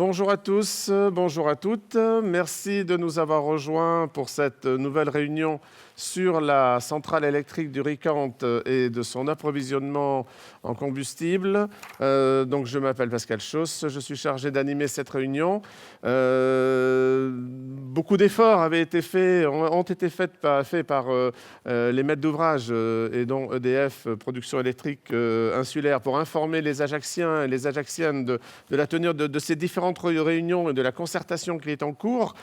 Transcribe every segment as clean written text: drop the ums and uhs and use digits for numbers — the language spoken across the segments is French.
Bonjour à tous, bonjour à toutes. Merci de nous avoir rejoints pour cette nouvelle réunion sur la centrale électrique du Ricant et de son approvisionnement en combustible. Donc je m'appelle Pascal Chausse, je suis chargé d'animer cette réunion. Beaucoup d'efforts ont été faits par les maîtres d'ouvrage et dont EDF, Production électrique insulaire, pour informer les Ajacciens et les Ajacciennes de la tenue de ces différentes réunions et de la concertation qui est en cours.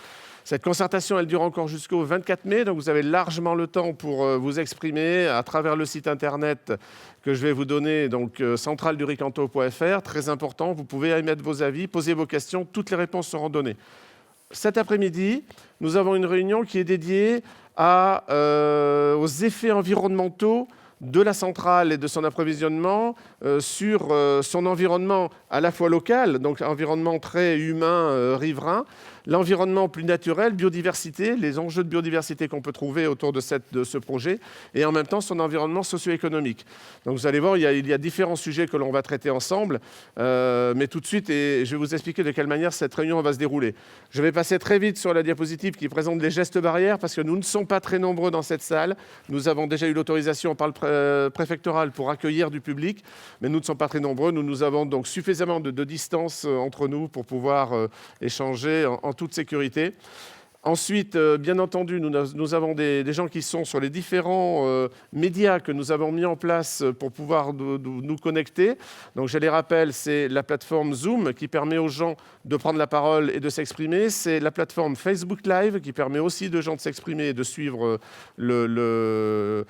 Cette concertation, elle dure encore jusqu'au 24 mai, donc vous avez largement le temps pour vous exprimer à travers le site internet que je vais vous donner, donc centrale-du-ricanto.fr. Très important, vous pouvez émettre vos avis, poser vos questions, toutes les réponses seront données. Cet après-midi, nous avons une réunion qui est dédiée aux effets environnementaux de la centrale et de son approvisionnement sur son environnement à la fois local, donc environnement très humain, riverain, l'environnement plus naturel, biodiversité, les enjeux de biodiversité qu'on peut trouver autour de ce projet, et en même temps son environnement socio-économique. Donc vous allez voir, il y a différents sujets que l'on va traiter ensemble, mais tout de suite, et je vais vous expliquer de quelle manière cette réunion va se dérouler. Je vais passer très vite sur la diapositive qui présente les gestes barrières, parce que nous ne sommes pas très nombreux dans cette salle. Nous avons déjà eu l'autorisation par le préfectoral pour accueillir du public, mais nous ne sommes pas très nombreux. Nous avons donc suffisamment de distance entre nous pour pouvoir échanger en toute sécurité. Ensuite, bien entendu, nous avons des gens qui sont sur les différents médias que nous avons mis en place pour pouvoir nous connecter. Donc, je les rappelle, c'est la plateforme Zoom qui permet aux gens de prendre la parole et de s'exprimer. C'est la plateforme Facebook Live qui permet aussi aux gens de s'exprimer et de suivre la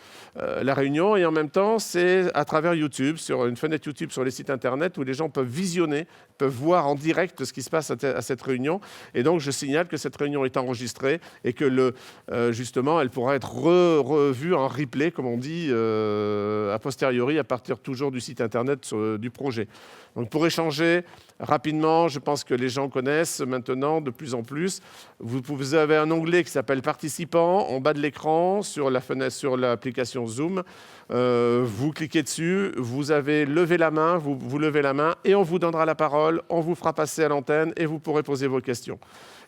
réunion. Et en même temps, c'est à travers YouTube, sur une fenêtre YouTube sur les sites internet où les gens peuvent visionner, peuvent voir en direct ce qui se passe à cette réunion. Et donc, je signale que cette réunion est enregistrée et que justement, elle pourra être revue en replay, comme on dit, a posteriori, à partir toujours du site internet du projet. Donc pour échanger rapidement, je pense que les gens connaissent maintenant de plus en plus. Vous avez un onglet qui s'appelle Participants en bas de l'écran sur la fenêtre, sur l'application Zoom. Vous cliquez dessus, vous avez levé la main, vous levez la main et on vous donnera la parole, on vous fera passer à l'antenne et vous pourrez poser vos questions.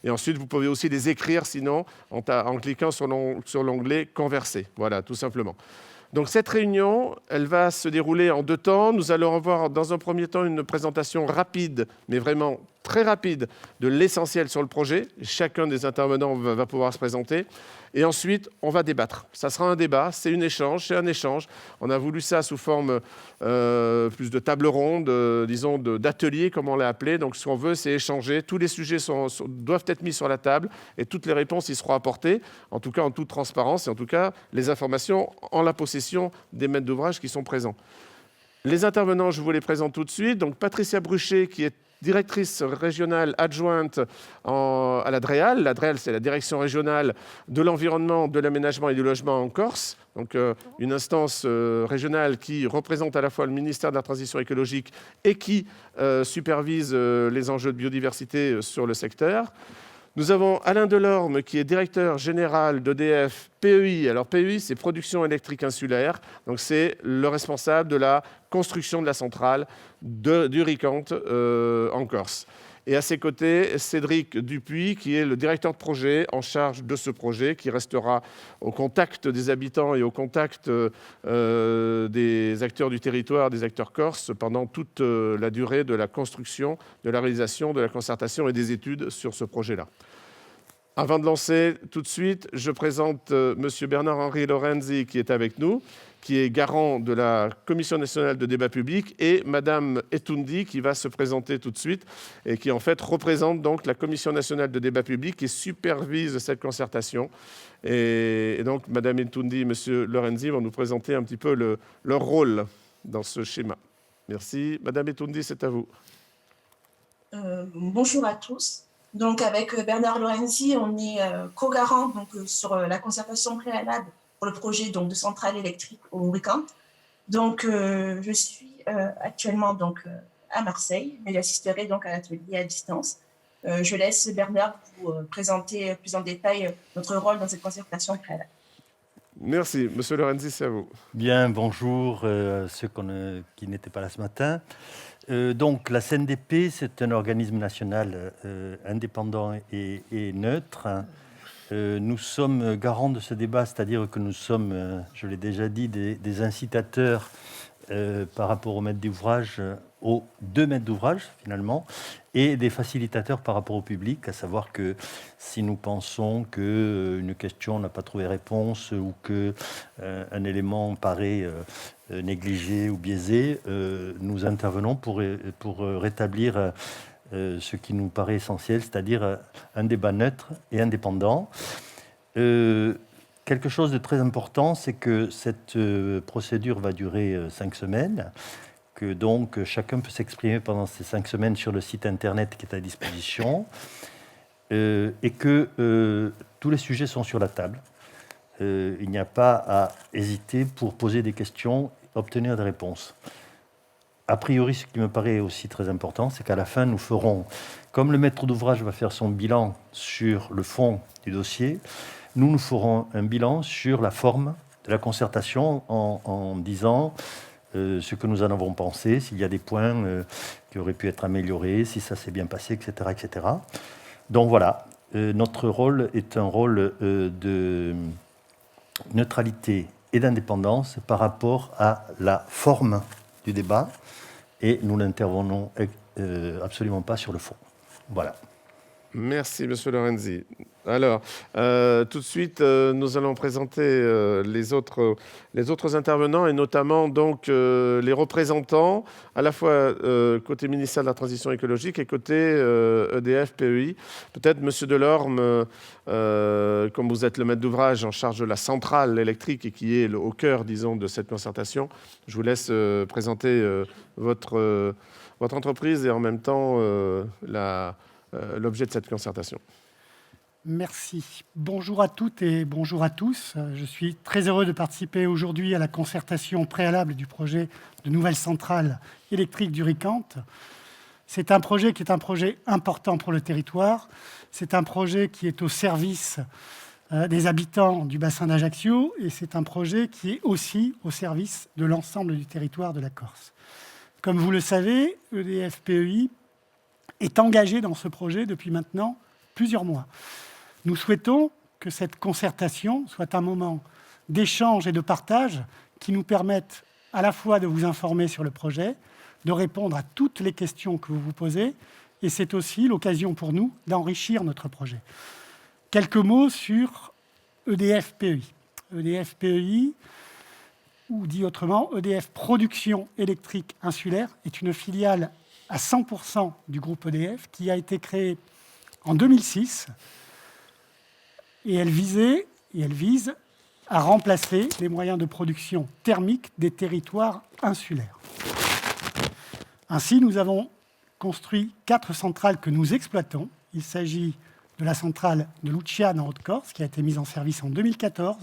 Et ensuite, vous pouvez aussi les écrire, sinon, en cliquant sur l'onglet « Converser ». Voilà, tout simplement. Donc, cette réunion, elle va se dérouler en 2 temps. Nous allons avoir, dans un premier temps, une présentation rapide, mais vraiment très rapide, de l'essentiel sur le projet. Chacun des intervenants va pouvoir se présenter. Et ensuite, on va débattre. Ça sera un débat, c'est un échange. On a voulu ça sous forme plus de table ronde, disons d'atelier, comme on l'a appelé. Donc, ce qu'on veut, c'est échanger. Tous les sujets doivent être mis sur la table et toutes les réponses y seront apportées, en tout cas en toute transparence et en tout cas les informations en la possession des maîtres d'ouvrage qui sont présents. Les intervenants, je vous les présente tout de suite. Donc, Patricia Bruchet, qui est directrice régionale adjointe à la DREAL. La DREAL, c'est la direction régionale de l'environnement, de l'aménagement et du logement en Corse. Donc, une instance régionale qui représente à la fois le ministère de la Transition écologique et qui supervise les enjeux de biodiversité sur le secteur. Nous avons Alain Delorme, qui est directeur général d'EDF PEI. Alors PEI, c'est Production électrique insulaire. Donc c'est le responsable de la construction de la centrale du Ricant en Corse. Et à ses côtés, Cédric Dupuis, qui est le directeur de projet en charge de ce projet, qui restera au contact des habitants et au contact des acteurs du territoire, des acteurs corses, pendant toute la durée de la construction, de la réalisation, de la concertation et des études sur ce projet-là. Avant de lancer tout de suite, je présente M. Bernard-Henri Lorenzi, qui est avec nous, qui est garant de la Commission nationale de débat public, et Mme Etoundi, qui va se présenter tout de suite, et qui en fait représente donc la Commission nationale de débat public qui supervise cette concertation. Et donc Mme Etoundi et M. Lorenzi vont nous présenter un petit peu leur rôle dans ce schéma. Merci. Mme Etoundi, c'est à vous. Bonjour à tous. Donc avec Bernard Lorenzi, on est co-garant sur la concertation préalable pour le projet de centrale électrique au Ricant. Donc je suis actuellement à Marseille, mais j'assisterai donc à l'atelier à distance. Je laisse Bernard vous présenter plus en détail notre rôle dans cette concertation préalable. Merci. Monsieur Lorenzi, c'est à vous. Bien, bonjour ceux qui n'étaient pas là ce matin. Donc, la CNDP, c'est un organisme national indépendant et neutre. Nous sommes garants de ce débat, c'est-à-dire que nous sommes, je l'ai déjà dit, des incitateurs par rapport aux maîtres d'ouvrage, aux 2 maîtres d'ouvrage finalement, et des facilitateurs par rapport au public, à savoir que si nous pensons qu'une question n'a pas trouvé réponse ou qu'un élément paraît négligé ou biaisé, nous intervenons pour rétablir ce qui nous paraît essentiel, c'est-à-dire un débat neutre et indépendant. Quelque chose de très important, c'est que cette procédure va durer 5 semaines, que donc chacun peut s'exprimer pendant ces 5 semaines sur le site internet qui est à disposition, et que tous les sujets sont sur la table. Il n'y a pas à hésiter pour poser des questions, obtenir des réponses. A priori, ce qui me paraît aussi très important, c'est qu'à la fin, nous ferons, comme le maître d'ouvrage va faire son bilan sur le fond du dossier, nous ferons un bilan sur la forme de la concertation en disant ce que nous en avons pensé, s'il y a des points qui auraient pu être améliorés, si ça s'est bien passé, etc., etc. Donc voilà, notre rôle est un rôle de neutralité et d'indépendance par rapport à la forme du débat, et nous n'intervenons absolument pas sur le fond. Voilà. Merci, Monsieur Lorenzi. Alors, tout de suite, nous allons présenter les autres intervenants, et notamment donc les représentants, à la fois côté ministère de la Transition écologique et côté EDF PEI. Peut-être, Monsieur Delorme, comme vous êtes le maître d'ouvrage en charge de la centrale électrique et qui est au cœur, disons, de cette concertation, je vous laisse présenter votre entreprise et en même temps l'objet de cette concertation. Merci. Bonjour à toutes et bonjour à tous. Je suis très heureux de participer aujourd'hui à la concertation préalable du projet de nouvelle centrale électrique du RICANT. C'est un projet qui est un projet important pour le territoire. C'est un projet qui est au service des habitants du bassin d'Ajaccio, et c'est un projet qui est aussi au service de l'ensemble du territoire de la Corse. Comme vous le savez, EDF PEI est engagé dans ce projet depuis maintenant plusieurs mois. Nous souhaitons que cette concertation soit un moment d'échange et de partage qui nous permette à la fois de vous informer sur le projet, de répondre à toutes les questions que vous vous posez, et c'est aussi l'occasion pour nous d'enrichir notre projet. Quelques mots sur EDF PEI. EDF PEI, ou dit autrement, EDF Production électrique insulaire, est une filiale à 100% du groupe EDF qui a été créée en 2006, et elle vise à remplacer les moyens de production thermique des territoires insulaires. Ainsi, nous avons construit 4 centrales que nous exploitons. Il s'agit de la centrale de Luciane en Haute-Corse, qui a été mise en service en 2014,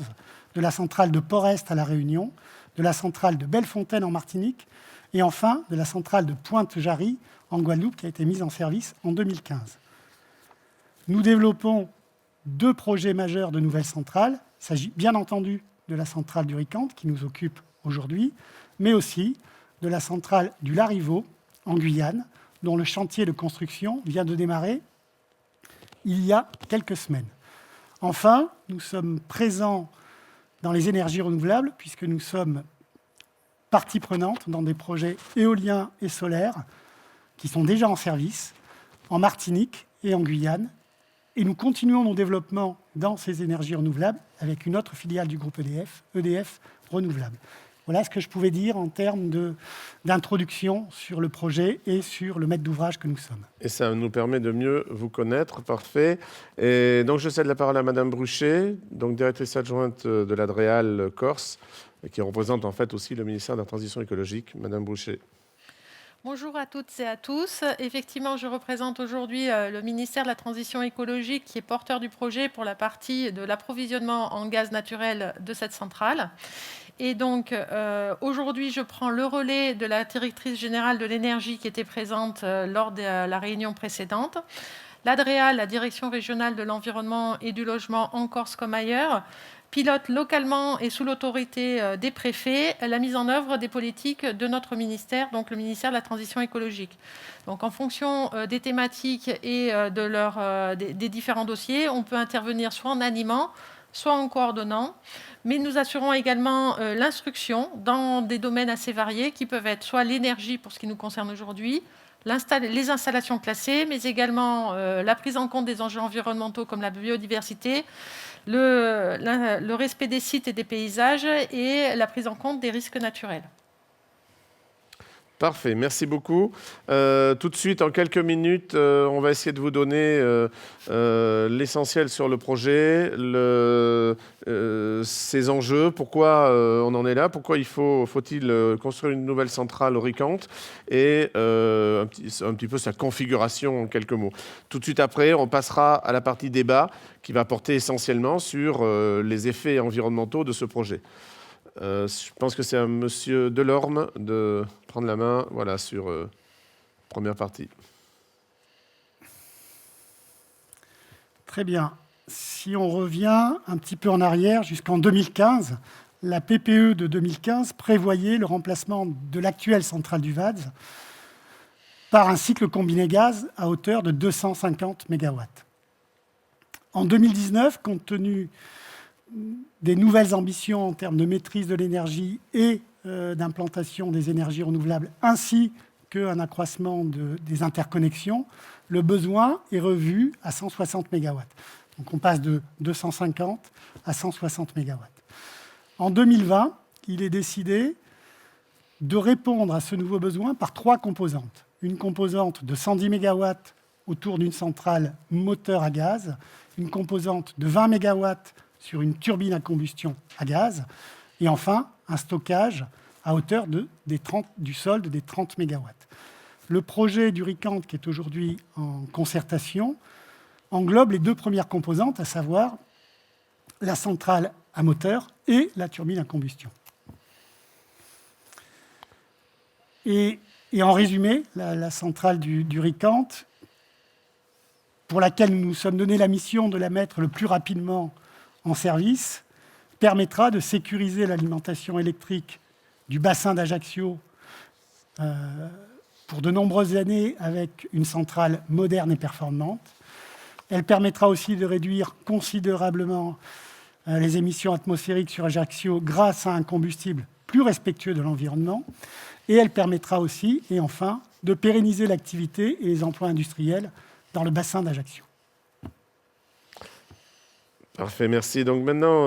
de la centrale de Port-Est à La Réunion, de la centrale de Bellefontaine en Martinique, et enfin de la centrale de Pointe-Jarry en Guadeloupe, qui a été mise en service en 2015. Nous développons 2 projets majeurs de nouvelles centrales. Il s'agit bien entendu de la centrale du RICANT, qui nous occupe aujourd'hui, mais aussi de la centrale du Larivot, en Guyane, dont le chantier de construction vient de démarrer il y a quelques semaines. Enfin, nous sommes présents dans les énergies renouvelables, puisque nous sommes partie prenante dans des projets éoliens et solaires qui sont déjà en service en Martinique et en Guyane. Et nous continuons nos développements dans ces énergies renouvelables avec une autre filiale du groupe EDF, EDF Renouvelables. Voilà ce que je pouvais dire en termes d'introduction sur le projet et sur le maître d'ouvrage que nous sommes. Et ça nous permet de mieux vous connaître, parfait. Et donc je cède la parole à Madame Bruchet, donc directrice adjointe de l'Adréal Corse, qui représente en fait aussi le ministère de la Transition écologique. Madame Bruchet. Bonjour à toutes et à tous. Effectivement, je représente aujourd'hui le ministère de la Transition écologique qui est porteur du projet pour la partie de l'approvisionnement en gaz naturel de cette centrale. Et donc, aujourd'hui, je prends le relais de la directrice générale de l'énergie qui était présente lors de la réunion précédente. L'Adréal, la Direction régionale de l'environnement et du logement en Corse comme ailleurs, pilote localement et sous l'autorité des préfets la mise en œuvre des politiques de notre ministère, donc le ministère de la Transition écologique. Donc en fonction des thématiques et des différents dossiers, on peut intervenir soit en animant, soit en coordonnant, mais nous assurons également l'instruction dans des domaines assez variés qui peuvent être soit l'énergie pour ce qui nous concerne aujourd'hui, les installations classées, mais également la prise en compte des enjeux environnementaux comme la biodiversité, le respect des sites et des paysages et la prise en compte des risques naturels. Parfait, merci beaucoup. Tout de suite, en quelques minutes, on va essayer de vous donner l'essentiel sur le projet, ses enjeux, pourquoi on en est là, pourquoi faut-il construire une nouvelle centrale Oricante et un petit peu sa configuration en quelques mots. Tout de suite après, on passera à la partie débat qui va porter essentiellement sur les effets environnementaux de ce projet. Je pense que c'est à Monsieur Delorme de prendre la main sur la première partie. Très bien. Si on revient un petit peu en arrière, jusqu'en 2015, la PPE de 2015 prévoyait le remplacement de l'actuelle centrale du VADS par un cycle combiné gaz à hauteur de 250 MW. En 2019, compte tenu des nouvelles ambitions en termes de maîtrise de l'énergie et d'implantation des énergies renouvelables, ainsi qu'un accroissement des interconnexions, le besoin est revu à 160 MW. Donc on passe de 250 à 160 MW. En 2020, il est décidé de répondre à ce nouveau besoin par 3 composantes. Une composante de 110 MW autour d'une centrale moteur à gaz, une composante de 20 MW sur une turbine à combustion à gaz, et enfin un stockage à hauteur du solde des 30 MW. Le projet du RICANT, qui est aujourd'hui en concertation, englobe les 2 premières composantes, à savoir la centrale à moteur et la turbine à combustion. Et en résumé, la centrale du RICANT, pour laquelle nous nous sommes donné la mission de la mettre le plus rapidement en service, permettra de sécuriser l'alimentation électrique du bassin d'Ajaccio pour de nombreuses années avec une centrale moderne et performante. Elle permettra aussi de réduire considérablement les émissions atmosphériques sur Ajaccio grâce à un combustible plus respectueux de l'environnement. Et elle permettra aussi, et enfin, de pérenniser l'activité et les emplois industriels dans le bassin d'Ajaccio. Parfait, merci. Donc maintenant,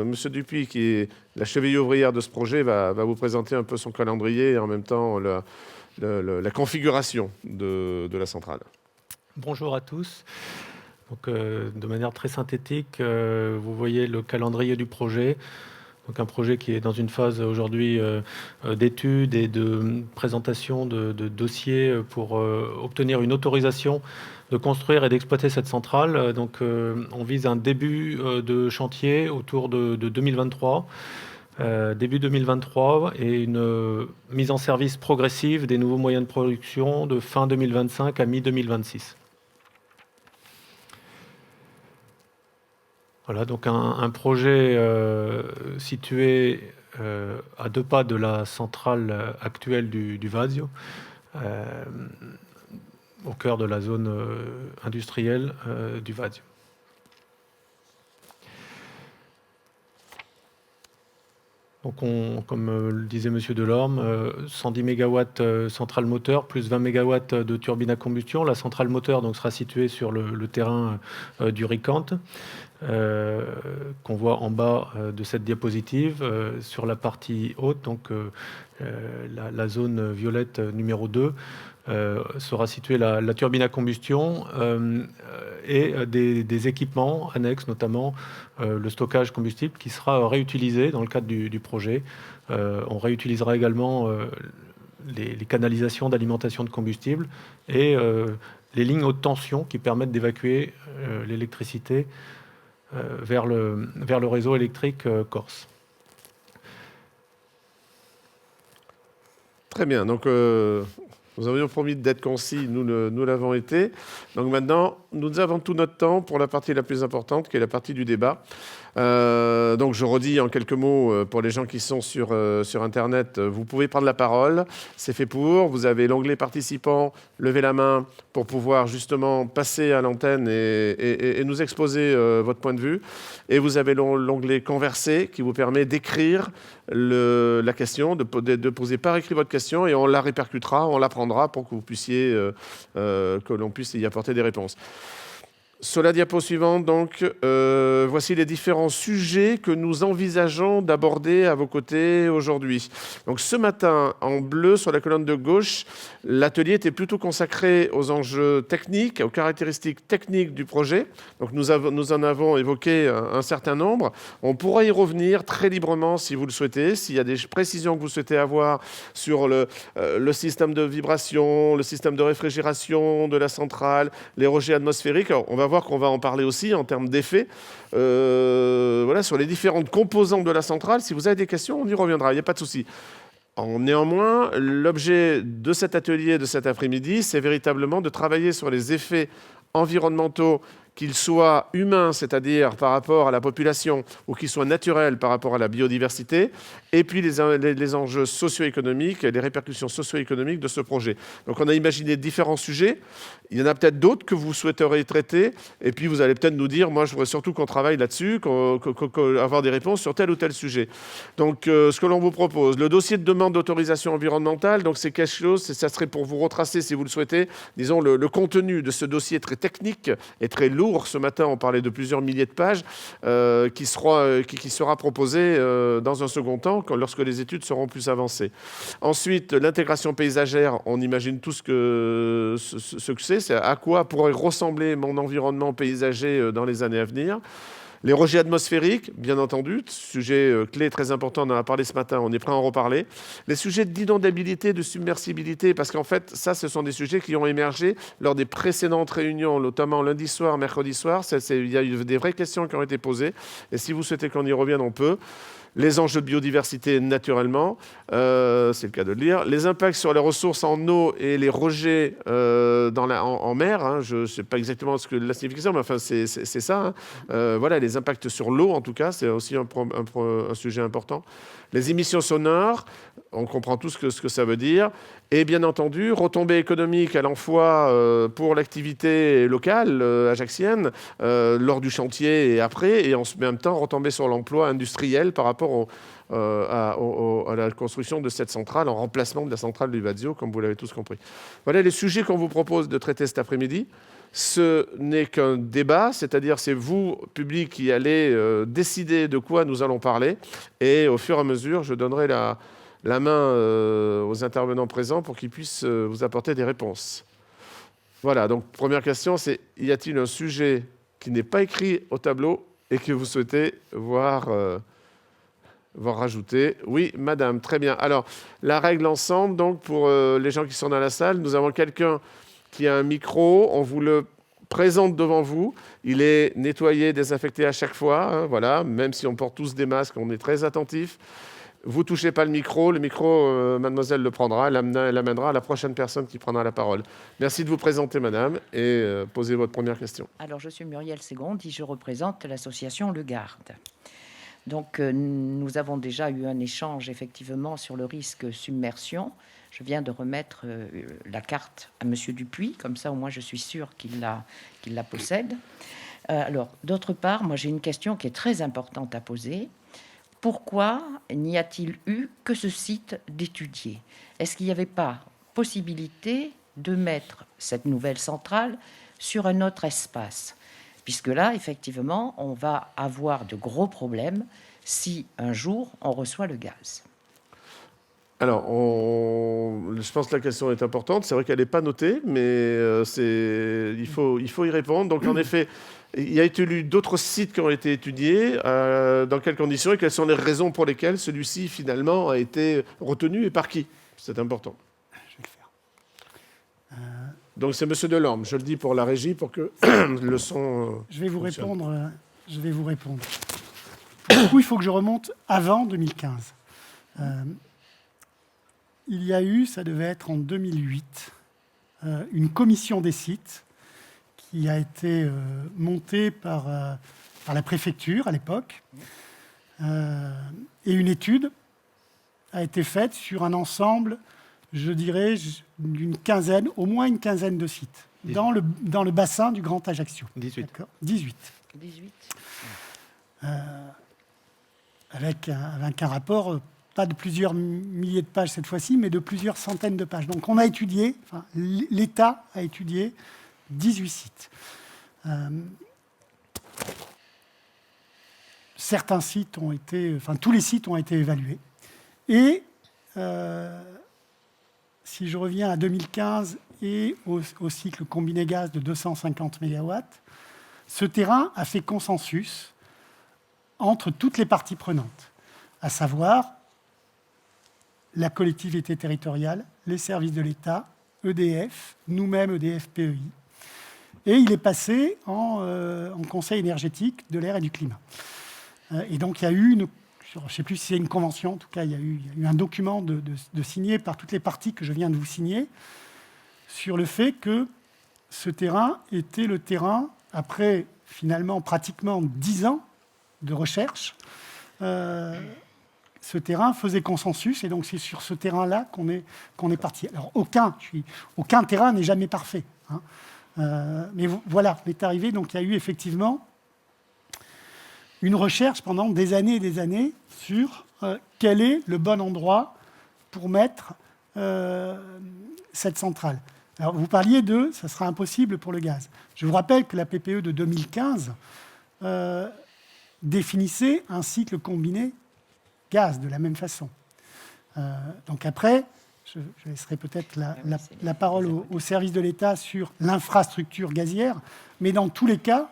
Monsieur Dupuis, qui est la cheville ouvrière de ce projet, va vous présenter un peu son calendrier et en même temps la configuration de la centrale. Bonjour à tous. Donc, de manière très synthétique, vous voyez le calendrier du projet. Donc, un projet qui est dans une phase aujourd'hui d'études et de présentation de dossiers pour obtenir une autorisation de construire et d'exploiter cette centrale. Donc, on vise un début de chantier autour de 2023. Début 2023 et une mise en service progressive des nouveaux moyens de production de fin 2025 à mi-2026. Voilà, donc un projet situé à 2 pas de la centrale actuelle du Vasio, au cœur de la zone industrielle du Vasio. Donc, comme le disait M. Delorme, 110 MW centrale moteur, plus 20 MW de turbine à combustion. La centrale moteur donc, sera située sur le terrain du RICANT, qu'on voit en bas de cette diapositive. Sur la partie haute, donc, la zone violette numéro 2, sera située la turbine à combustion et des équipements annexes, notamment le stockage combustible qui sera réutilisé dans le cadre du projet. On réutilisera également les canalisations d'alimentation de combustible et les lignes haute tension qui permettent d'évacuer l'électricité vers le réseau électrique corse. Très bien. Donc, Nous avions promis d'être concis, nous l'avons été. Donc maintenant, nous avons tout notre temps pour la partie la plus importante, qui est la partie du débat. Donc je redis en quelques mots pour les gens qui sont sur Internet, vous pouvez prendre la parole, c'est fait pour. Vous avez l'onglet participants, levez la main pour pouvoir justement passer à l'antenne et nous exposer votre point de vue. Et vous avez l'onglet converser qui vous permet d'écrire la question, de poser par écrit votre question et on la répercutera, on la prendra pour que vous puissiez, que l'on puisse y apporter des réponses. Sur la diapo suivante, donc, voici les différents sujets que nous envisageons d'aborder à vos côtés aujourd'hui. Donc, ce matin, en bleu, sur la colonne de gauche, l'atelier était plutôt consacré aux enjeux techniques, aux caractéristiques techniques du projet. Donc, nous en avons évoqué un certain nombre. On pourra y revenir très librement si vous le souhaitez, s'il y a des précisions que vous souhaitez avoir sur le système de vibration, le système de réfrigération de la centrale, les rejets atmosphériques. Alors, on va voir qu'on va en parler aussi en termes d'effets. Voilà, sur les différentes composantes de la centrale. Si vous avez des questions, on y reviendra, il n'y a pas de souci. Néanmoins, l'objet de cet atelier de cet après-midi, c'est véritablement de travailler sur les effets environnementaux, qu'ils soient humains, c'est-à-dire par rapport à la population, ou qu'ils soient naturels par rapport à la biodiversité, et puis les enjeux socio-économiques, les répercussions socio-économiques de ce projet. Donc on a imaginé différents sujets. Il y en a peut-être d'autres que vous souhaiteriez traiter, et puis vous allez peut-être nous dire, moi je voudrais surtout qu'on travaille là-dessus, avoir des réponses sur tel ou tel sujet. Donc ce que l'on vous propose, le dossier de demande d'autorisation environnementale, donc c'est quelque chose, ça serait pour vous retracer, si vous le souhaitez, disons le contenu de ce dossier très technique et très lourd. Ce matin, on parlait de plusieurs milliers de pages qui sera proposé dans un second temps lorsque les études seront plus avancées. Ensuite, l'intégration paysagère, on imagine tout ce que c'est à quoi pourrait ressembler mon environnement paysager dans les années à venir. Les rejets atmosphériques, bien entendu, sujet clé très important, on en a parlé ce matin, on est prêt à en reparler. Les sujets d'inondabilité, de submersibilité, parce qu'en fait, ça, ce sont des sujets qui ont émergé lors des précédentes réunions, notamment lundi soir, mercredi soir. Il y a eu des vraies questions qui ont été posées, et si vous souhaitez qu'on y revienne, on peut. Les enjeux de biodiversité, naturellement, c'est le cas de le dire. Les impacts sur les ressources en eau et les rejets en mer, hein, je ne sais pas exactement la signification, mais enfin, c'est ça. Hein. Voilà, les impacts sur l'eau, en tout cas, c'est aussi un sujet important. Les émissions sonores, on comprend tous ce que ça veut dire. Et bien entendu, retombées économiques à la fois pour l'activité locale ajaxienne, lors du chantier et après, et en même temps, retombées sur l'emploi industriel par rapport à la construction de cette centrale, en remplacement de la centrale du Vazio, comme vous l'avez tous compris. Voilà les sujets qu'on vous propose de traiter cet après-midi. Ce n'est qu'un débat, c'est-à-dire c'est vous, public, qui allez décider de quoi nous allons parler. Et au fur et à mesure, je donnerai la main aux intervenants présents pour qu'ils puissent vous apporter des réponses. Voilà, donc première question, c'est y a-t-il un sujet qui n'est pas écrit au tableau et que vous souhaitez voir rajouter? Oui, madame, très bien. Alors, la règle ensemble, donc pour les gens qui sont dans la salle, nous avons quelqu'un qui a un micro, on vous le présente devant vous, il est nettoyé, désinfecté à chaque fois, hein, voilà, même si on porte tous des masques, on est très attentifs. Vous ne touchez pas le micro, mademoiselle le prendra, elle l'amènera à la prochaine personne qui prendra la parole. Merci de vous présenter, madame, et posez votre première question. Alors, je suis Muriel Ségondi, je représente l'association Le Garde. Donc, nous avons déjà eu un échange, effectivement, sur le risque submersion. Je viens de remettre la carte à Monsieur Dupuis, comme ça, au moins, je suis sûre qu'il la possède. Alors, d'autre part, moi, j'ai une question qui est très importante à poser. Pourquoi n'y a-t-il eu que ce site d'étudier? Est-ce qu'il n'y avait pas possibilité de mettre cette nouvelle centrale sur un autre espace? Puisque là, effectivement, on va avoir de gros problèmes si un jour on reçoit le gaz. Alors, je pense que la question est importante. C'est vrai qu'elle n'est pas notée, mais il faut y répondre. Donc, en effet, il y a eu d'autres sites qui ont été étudiés. Dans quelles conditions et quelles sont les raisons pour lesquelles celui-ci, finalement, a été retenu et par qui? C'est important. Je vais le faire. Donc, c'est M. Delorme. Je le dis pour la régie, pour que le son... Je vais vous répondre. Pour le coup, il faut que je remonte avant 2015. il y a eu, ça devait être en 2008, une commission des sites qui a été montée par la préfecture à l'époque. Et une étude a été faite sur un ensemble, je dirais, d'une quinzaine, au moins une quinzaine de sites, dans le bassin du Grand Ajaccio. 18. D'accord. 18. 18. Avec un rapport, pas de plusieurs milliers de pages cette fois-ci, mais de plusieurs centaines de pages. Donc on a étudié, enfin, l'État a étudié 18 sites. Certains sites ont été, enfin tous les sites ont été évalués. Et si je reviens à 2015 et au cycle combiné gaz de 250 MW, ce terrain a fait consensus entre toutes les parties prenantes, à savoir la collectivité territoriale, les services de l'État, EDF, nous-mêmes EDF PEI. Et il est passé en Conseil énergétique de l'air et du climat. Et donc il y a eu, je ne sais plus si c'est une convention, en tout cas il y a eu un document de signé par toutes les parties que je viens de vous signer sur le fait que ce terrain était le terrain, après finalement pratiquement 10 ans de recherche, ce terrain faisait consensus, et donc c'est sur ce terrain-là qu'on est parti. Alors aucun terrain n'est jamais parfait, hein. Mais voilà, on est arrivé, donc il y a eu effectivement une recherche pendant des années et des années sur quel est le bon endroit pour mettre cette centrale. Alors vous parliez de « ça sera impossible pour le gaz ». Je vous rappelle que la PPE de 2015 définissait un cycle combiné gaz de la même façon. Donc après, je laisserai peut-être la parole au service de l'État sur l'infrastructure gazière, mais dans tous les cas,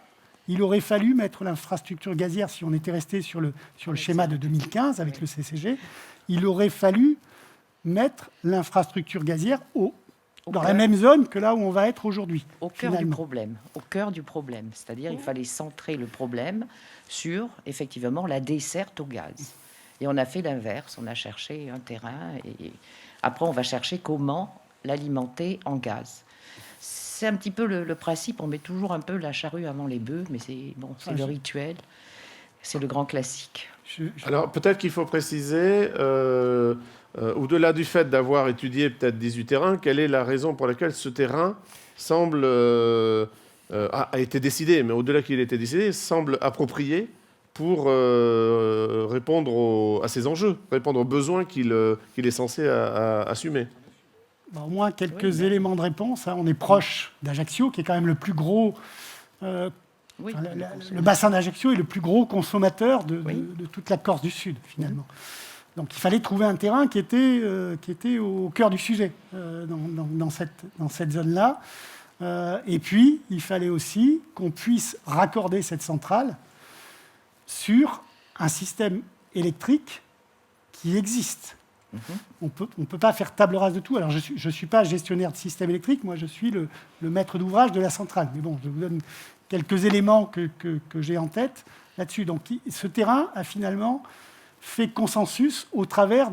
il aurait fallu mettre l'infrastructure gazière, si on était resté sur le schéma de 2015 avec le CCG, il aurait fallu mettre l'infrastructure gazière dans la même zone que là où on va être aujourd'hui. Au cœur du problème. Au cœur du problème. C'est-à-dire il fallait centrer le problème sur, effectivement, la desserte au gaz. Et on a fait l'inverse. On a cherché un terrain et après, on va chercher comment l'alimenter en gaz. C'est un petit peu le principe. On met toujours un peu la charrue avant les bœufs, mais c'est le rituel. C'est le grand classique. Alors, peut-être qu'il faut préciser, au-delà du fait d'avoir étudié peut-être 18 terrains, quelle est la raison pour laquelle ce terrain semble, a été décidé, mais au-delà qu'il ait été décidé, semble approprié pour répondre à ces enjeux, répondre aux besoins qu'il est censé assumer. Au moins quelques éléments de réponse. On est proche d'Ajaccio, qui est quand même le plus gros... le bassin d'Ajaccio est le plus gros consommateur de toute la Corse du Sud, finalement. Donc il fallait trouver un terrain qui était au cœur du sujet dans cette zone-là. Et puis, il fallait aussi qu'on puisse raccorder cette centrale sur un système électrique qui existe. On peut pas faire table rase de tout. Alors, je ne suis pas gestionnaire de système électrique, moi je suis le maître d'ouvrage de la centrale. Mais bon, je vous donne quelques éléments que j'ai en tête là-dessus. Donc ce terrain a finalement fait consensus au travers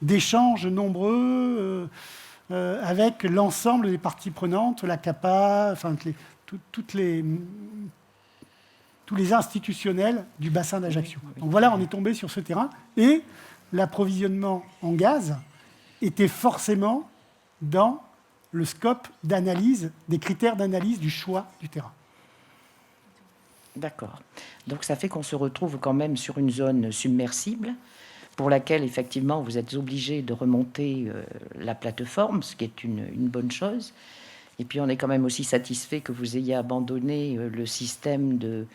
d'échanges nombreux avec l'ensemble des parties prenantes, la CAPA, enfin, tous les institutionnels du bassin d'Ajaccio. Donc voilà, on est tombé sur ce terrain et l'approvisionnement en gaz était forcément dans le scope d'analyse, des critères d'analyse du choix du terrain. D'accord. Donc ça fait qu'on se retrouve quand même sur une zone submersible pour laquelle, effectivement, vous êtes obligé de remonter la plateforme, ce qui est une bonne chose. Et puis on est quand même aussi satisfait que vous ayez abandonné le système de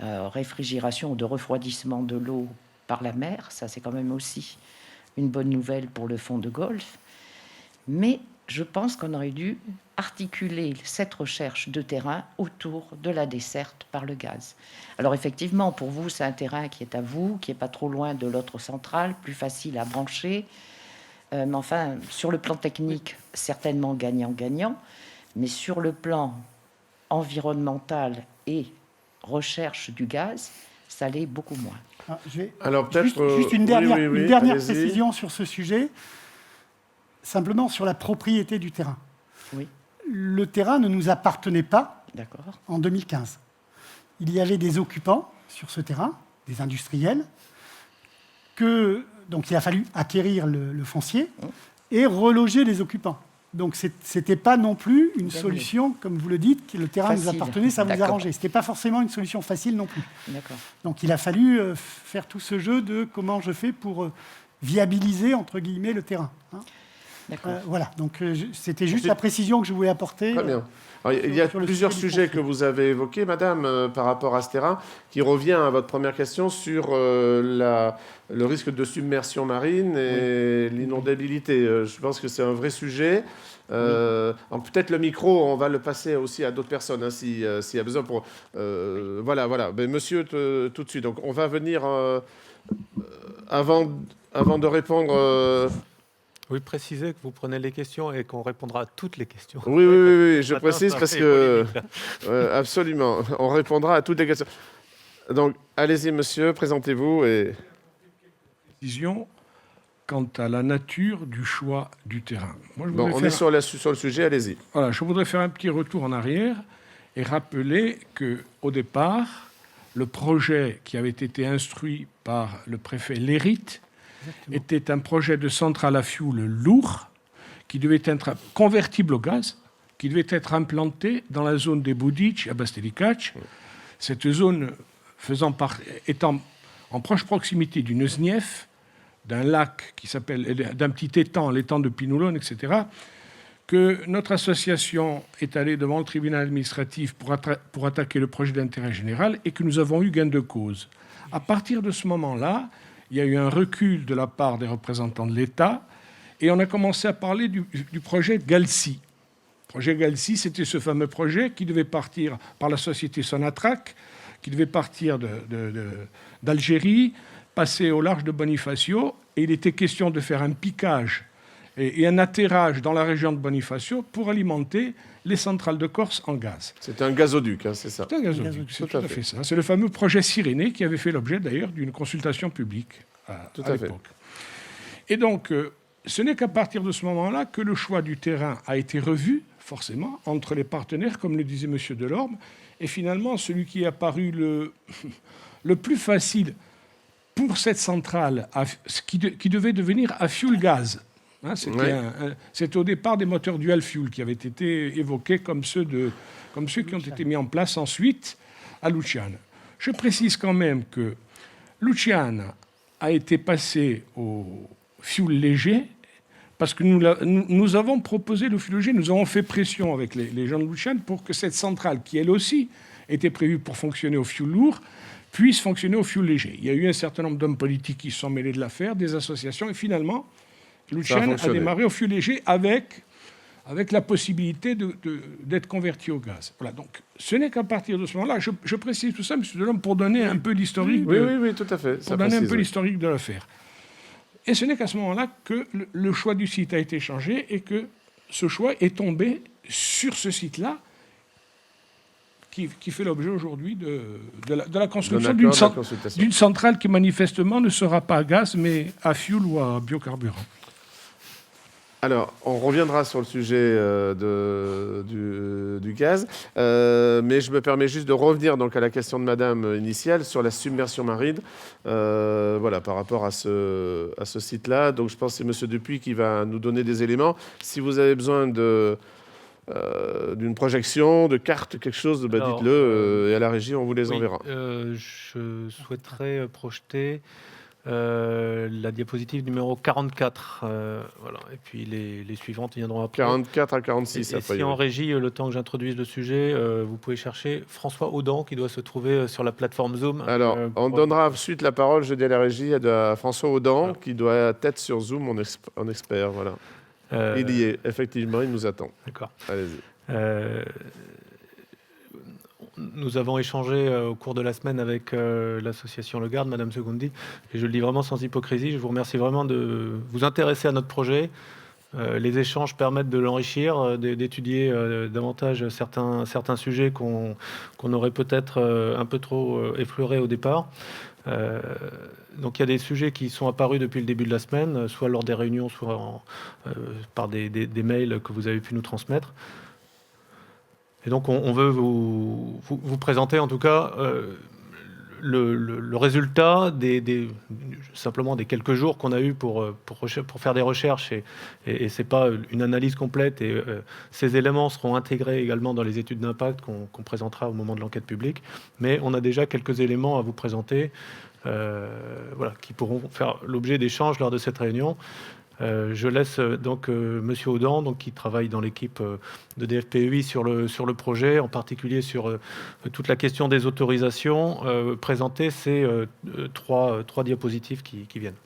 réfrigération ou de refroidissement de l'eau par la mer. Ça, c'est quand même aussi une bonne nouvelle pour le fond de Golfe. Mais je pense qu'on aurait dû articuler cette recherche de terrain autour de la desserte par le gaz. Alors effectivement, pour vous, c'est un terrain qui est à vous, qui n'est pas trop loin de l'autre centrale, plus facile à brancher. Mais enfin, sur le plan technique, certainement gagnant-gagnant. Mais sur le plan environnemental et recherche du gaz, ça l'est beaucoup moins. Alors peut-être juste une dernière précision sur ce sujet. simplement sur la propriété du terrain. Oui. Le terrain ne nous appartenait pas D'accord. en 2015. Il y avait des occupants sur ce terrain, des industriels, donc il a fallu acquérir le foncier et reloger les occupants. Donc ce n'était pas non plus une solution, comme vous le dites, que le terrain nous Facile. appartenait, ça vous D'accord. arrangeait. Ce n'était pas forcément une solution facile non plus. D'accord. Donc il a fallu faire tout ce jeu de comment je fais pour viabiliser, entre guillemets, le terrain. Hein. D'accord. Voilà, donc c'était juste Ensuite- la précision que je voulais apporter. Très bien. Alors, il y a sur le plusieurs sujet du sujets conflit. que vous avez évoqués, madame, par rapport à ce terrain, qui revient à votre première question sur le risque de submersion marine et l'inondabilité. Je pense que c'est un vrai sujet. Alors, peut-être le micro, on va le passer aussi à d'autres personnes, hein, s'il y a besoin. Voilà. Mais monsieur, tout de suite. Donc, on va venir, avant de répondre... Oui, précisez que vous prenez les questions et qu'on répondra à toutes les questions. Oui, je Matin, précise ça parce fait que... polémique, là. absolument, on répondra à toutes les questions. Donc, allez-y, monsieur, présentez-vous. Et... Décision quant à la nature du choix du terrain. Moi, je Bon, voudrais on faire- est sur le sujet, allez-y. Voilà, je voudrais faire un petit retour en arrière et rappeler qu'au départ, le projet qui avait été instruit par le préfet Lérite était un projet de centrale à fioul lourd qui devait être convertible au gaz, qui devait être implanté dans la zone des Budic à Bastelicac. Cette zone étant en proche proximité d'une znief, d'un lac qui s'appelle, d'un petit étang, l'étang de Pinoulone, etc., que notre association est allée devant le tribunal administratif pour attaquer le projet d'intérêt général et que nous avons eu gain de cause. À partir de ce moment-là, il y a eu un recul de la part des représentants de l'État et on a commencé à parler du projet Galci. Le projet Galci, c'était ce fameux projet qui devait partir par la société Sonatrach, qui devait partir d'Algérie, passer au large de Bonifacio, et il était question de faire un piquage et un atterrage dans la région de Bonifacio pour alimenter les centrales de Corse en gaz. C'est un gazoduc, hein, c'est ça. C'est un gazoduc, gazoduc, c'est tout tout à à fait. fait ça. C'est le fameux projet Cyrénée qui avait fait l'objet d'ailleurs d'une consultation publique Tout à à fait. l'époque. Et donc, ce n'est qu'à partir de ce moment-là que le choix du terrain a été revu, forcément, entre les partenaires, comme le disait M. Delorme, et finalement, celui qui est apparu le plus facile pour cette centrale, qui devait devenir à fuel gaz. Hein, c'était au départ des moteurs dual fuel qui avaient été évoqués comme ceux qui ont été mis en place ensuite à Luciane. Je précise quand même que Luciane a été passé au fuel léger parce que nous avons proposé le fuel léger, nous avons fait pression avec les gens de Luciane pour que cette centrale, qui elle aussi était prévue pour fonctionner au fuel lourd, puisse fonctionner au fuel léger. Il y a eu un certain nombre d'hommes politiques qui se sont mêlés de l'affaire, des associations, et finalement, Luciane a démarré au fuel léger avec la possibilité d'être converti au gaz. Voilà, donc ce n'est qu'à partir de ce moment-là, je précise tout ça, M. Delhomme, pour donner un peu l'historique Oui, tout à fait. Ça pour donner un précise, peu oui. l'historique de l'affaire. Et ce n'est qu'à ce moment-là que le choix du site a été changé et que ce choix est tombé sur ce site-là qui fait l'objet aujourd'hui de la construction D'un accord de consultation. d'une centrale qui manifestement ne sera pas à gaz mais à fioul ou à biocarburant. Alors, on reviendra sur le sujet du gaz, mais je me permets juste de revenir donc à la question de madame initiale sur la submersion marine, voilà, par rapport à ce site-là. Donc, je pense que c'est monsieur Dupuis qui va nous donner des éléments. Si vous avez besoin d'une projection, de carte, quelque chose, Alors, dites-le, et à la régie, on vous les Oui, enverra. je souhaiterais projeter la diapositive numéro 44. Voilà. Et puis les suivantes viendront après. 44 à Et 46, après. si en régie, le temps que j'introduise le sujet, vous pouvez chercher François Audan qui doit se trouver sur la plateforme Zoom. Alors, on donnera ensuite la parole, je dis à la régie, à François Audan, qui doit être sur Zoom en expert. Voilà. Il y est, effectivement, il nous attend. D'accord. Allez-y. Nous avons échangé au cours de la semaine avec l'association Le Garde, Madame Segundi, et je le dis vraiment sans hypocrisie, je vous remercie vraiment de vous intéresser à notre projet, Les échanges permettent de l'enrichir, d'étudier davantage certains sujets qu'on aurait peut-être un peu trop effleurés au départ. Donc il y a des sujets qui sont apparus depuis le début de la semaine, soit lors des réunions, soit par des mails que vous avez pu nous transmettre. Et donc on veut vous présenter en tout cas le résultat simplement des quelques jours qu'on a eu pour faire des recherches, et ce n'est pas une analyse complète, et ces éléments seront intégrés également dans les études d'impact qu'on présentera au moment de l'enquête publique, mais on a déjà quelques éléments à vous présenter qui pourront faire l'objet d'échanges lors de cette réunion. Je laisse donc Monsieur Audan, donc, qui travaille dans l'équipe de DFPEI sur le projet, en particulier sur toute la question des autorisations, présenter ces trois diapositives qui viennent.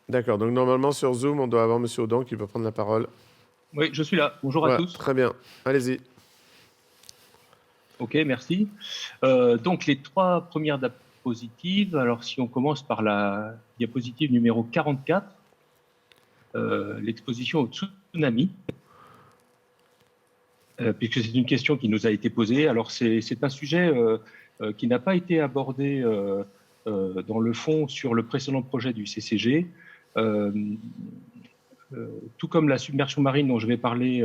D'accord, donc normalement sur Zoom, on doit avoir Monsieur Audan qui peut prendre la parole. Oui, je suis là. Bonjour à tous. Très bien, allez-y. Ok, merci. Donc les 3 premières diapositives, alors si on commence par la diapositive numéro 44, l'exposition au tsunami, puisque c'est une question qui nous a été posée. Alors c'est un sujet qui n'a pas été abordé dans le fond sur le précédent projet du CCG, tout comme la submersion marine dont je vais parler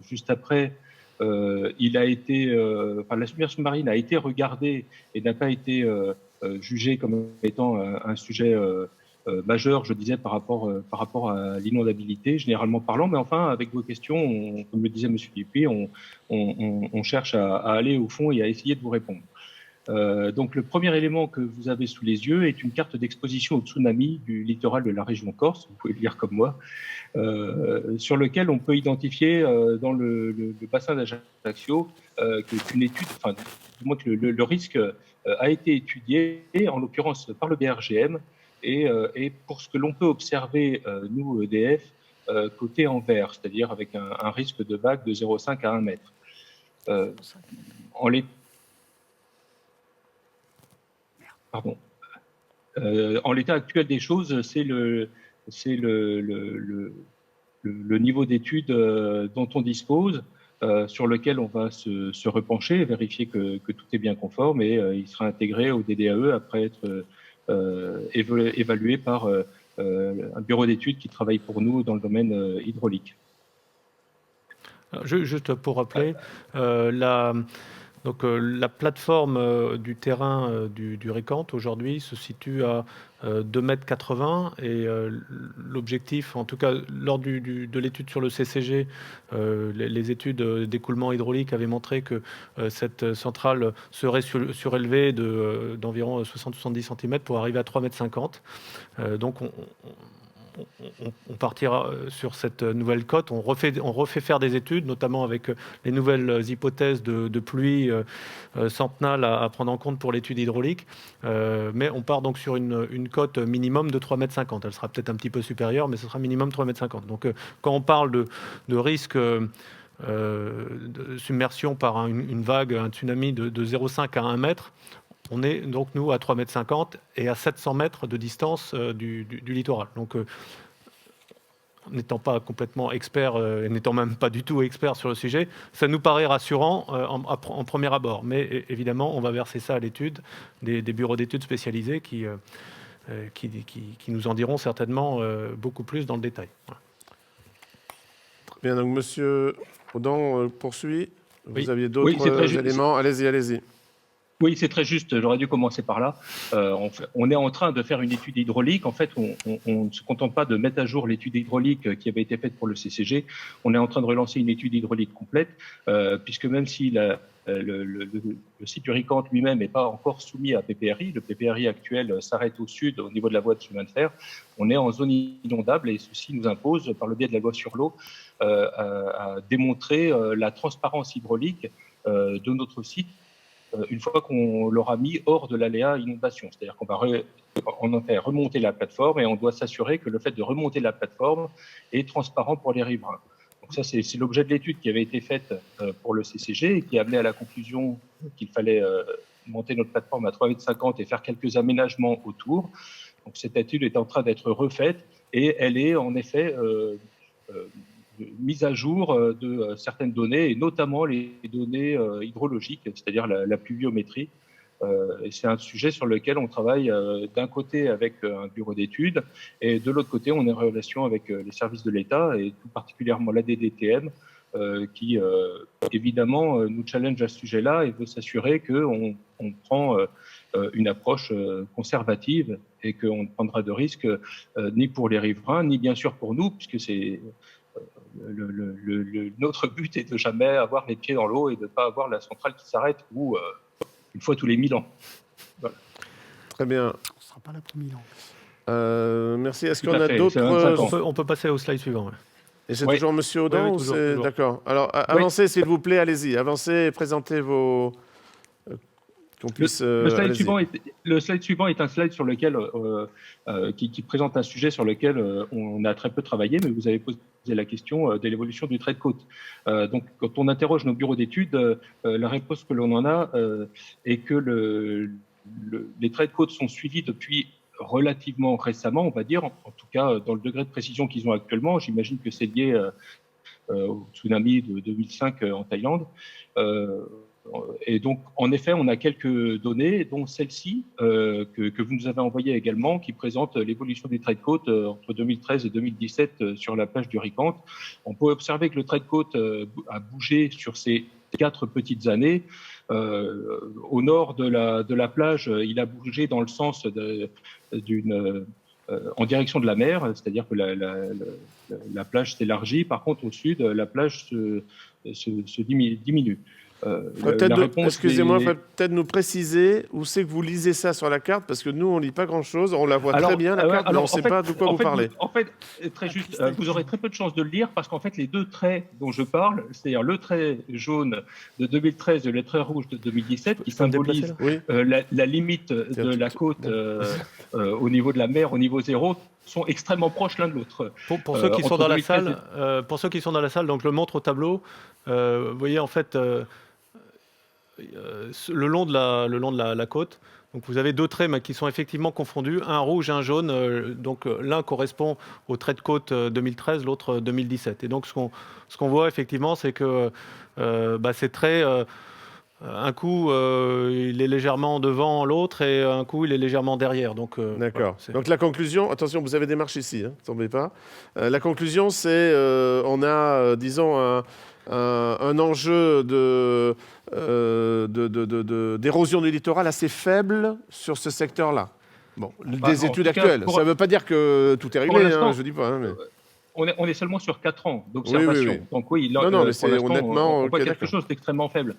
juste après. La submersion marine a été regardée et n'a pas été jugée comme étant un sujet majeur, je disais, par rapport à l'inondabilité, généralement parlant. Mais enfin, avec vos questions, comme le disait M. Dupuis, on cherche à aller au fond et à essayer de vous répondre. Donc, le premier élément que vous avez sous les yeux est une carte d'exposition au tsunami du littoral de la région Corse, vous pouvez le lire comme moi, sur lequel on peut identifier dans le bassin d'Ajaccio qu'une étude, enfin, du moins que le risque a été étudié, en l'occurrence par le BRGM, et pour ce que l'on peut observer, nous, EDF, côté en vert, c'est-à-dire avec un risque de vague de 0,5 à 1 mètre. En l'état actuel des choses, c'est le niveau d'étude dont on dispose, sur lequel on va se repencher, vérifier que tout est bien conforme, et il sera intégré au DDAE après être évalué par un bureau d'études qui travaille pour nous dans le domaine hydraulique. Juste pour rappeler, la plateforme du terrain du RICANT aujourd'hui se situe à 2,80 m, et l'objectif, en tout cas lors de l'étude sur le CCG, les études d'écoulement hydraulique avaient montré que cette centrale serait surélevée d'environ 60-70 cm pour arriver à 3,50 m. Donc on partira sur cette nouvelle cote. On refait faire des études, notamment avec les nouvelles hypothèses de pluie centenale à prendre en compte pour l'étude hydraulique. Mais on part donc sur une cote minimum de 3,50 m. Elle sera peut-être un petit peu supérieure, mais ce sera minimum 3,50 m. Donc quand on parle de risque de submersion par une vague, un tsunami de 0,5 à 1 mètre, on est donc, nous, à 3,50 m et à 700 mètres de distance du littoral. Donc, n'étant pas complètement expert, et n'étant même pas du tout expert sur le sujet, ça nous paraît rassurant en premier abord. Mais évidemment, on va verser ça à l'étude des bureaux d'études spécialisés qui nous en diront certainement beaucoup plus dans le détail. Voilà. Très bien, donc Monsieur Audan poursuit. Vous Oui. aviez d'autres éléments. Allez-y. Oui, c'est très juste. J'aurais dû commencer par là. On est en train de faire une étude hydraulique. En fait, on ne se contente pas de mettre à jour l'étude hydraulique qui avait été faite pour le CCG. On est en train de relancer une étude hydraulique complète, puisque même si le site du RICANT lui-même n'est pas encore soumis à PPRI, le PPRI actuel s'arrête au sud au niveau de la voie de chemin de fer, on est en zone inondable, et ceci nous impose, par le biais de la loi sur l'eau, à démontrer la transparence hydraulique de notre site une fois qu'on l'aura mis hors de l'aléa inondation. C'est-à-dire qu'on va en fait remonter la plateforme, et on doit s'assurer que le fait de remonter la plateforme est transparent pour les riverains. Donc ça, c'est l'objet de l'étude qui avait été faite pour le CCG, et qui a amené à la conclusion qu'il fallait monter notre plateforme à 3,50 m et faire quelques aménagements autour. Donc cette étude est en train d'être refaite, et elle est en effet mise à jour de certaines données, et notamment les données hydrologiques, c'est-à-dire la pluviométrie. Et c'est un sujet sur lequel on travaille d'un côté avec un bureau d'études, et de l'autre côté, on est en relation avec les services de l'État, et tout particulièrement l'ADDTM, qui évidemment nous challenge à ce sujet-là et veut s'assurer qu'on prend une approche conservative et qu'on ne prendra de risques ni pour les riverains, ni bien sûr pour nous, puisque c'est notre but est de jamais avoir les pieds dans l'eau et de ne pas avoir la centrale qui s'arrête ou une fois tous les 1000 ans. Voilà. Très bien. On ne sera pas là pour 1000 ans. Merci. Est-ce Tout qu'on à a fait, d'autres... c'est 25 ans. On peut passer au slide suivant. Ouais. Et c'est Oui. toujours Monsieur Audin Oui, ou toujours, c'est... toujours. D'accord. Alors, avancez, s'il vous plaît, allez-y. Avancez et présentez vos... qu'on puisse... Le allez-y. slide suivant est un slide sur lequel, qui présente un sujet sur lequel on a très peu travaillé, mais vous avez posé la question de l'évolution du trait de côte. Donc, quand on interroge nos bureaux d'études, la réponse que l'on en a est que les traits de côte sont suivis depuis relativement récemment, on va dire, en tout cas dans le degré de précision qu'ils ont actuellement. J'imagine que c'est lié au tsunami de 2005 en Thaïlande. Et donc, en effet, on a quelques données, dont celle-ci, que vous nous avez envoyée également, qui présente l'évolution du trait de côte entre 2013 et 2017 sur la plage du Ricante. On peut observer que le trait de côte a bougé sur ces 4 petites années. Au nord de la plage, il a bougé dans le sens en direction de la mer, c'est-à-dire que la plage s'élargit. Par contre, au sud, la plage se diminue. Excusez-moi, il faudrait peut-être nous préciser où c'est que vous lisez ça sur la carte, parce que nous, on ne lit pas grand-chose. On la voit très bien, la carte, mais on ne sait pas de quoi vous parlez. En fait, très juste, vous aurez très peu de chances de le lire, parce qu'en fait, les 2 traits dont je parle, c'est-à-dire le trait jaune de 2013 et le trait rouge de 2017, qui symbolisent la limite de la côte au niveau de la mer, au niveau zéro, sont extrêmement proches l'un de l'autre. Pour ceux qui sont dans la salle, donc je le montre au tableau. Vous voyez en fait le long de la côte. Donc vous avez 2 traits mais qui sont effectivement confondus, un rouge et un jaune. Donc l'un correspond au trait de côte 2013, l'autre 2017. Et donc ce qu'on voit effectivement, c'est que ces traits, un coup il est légèrement devant l'autre et un coup il est légèrement derrière. Donc d'accord. Voilà, donc la conclusion, attention, vous avez des marches ici, ne tombez pas. La conclusion, c'est on a, disons, un enjeu d'érosion du littoral assez faible sur ce secteur-là. Bon, des études actuelles. Ça ne veut pas dire que tout est réglé, je ne dis pas. Mais... On est seulement sur 4 ans d'observation. Oui. Donc oui, mais c'est honnêtement... on voit quelque chose d'extrêmement faible.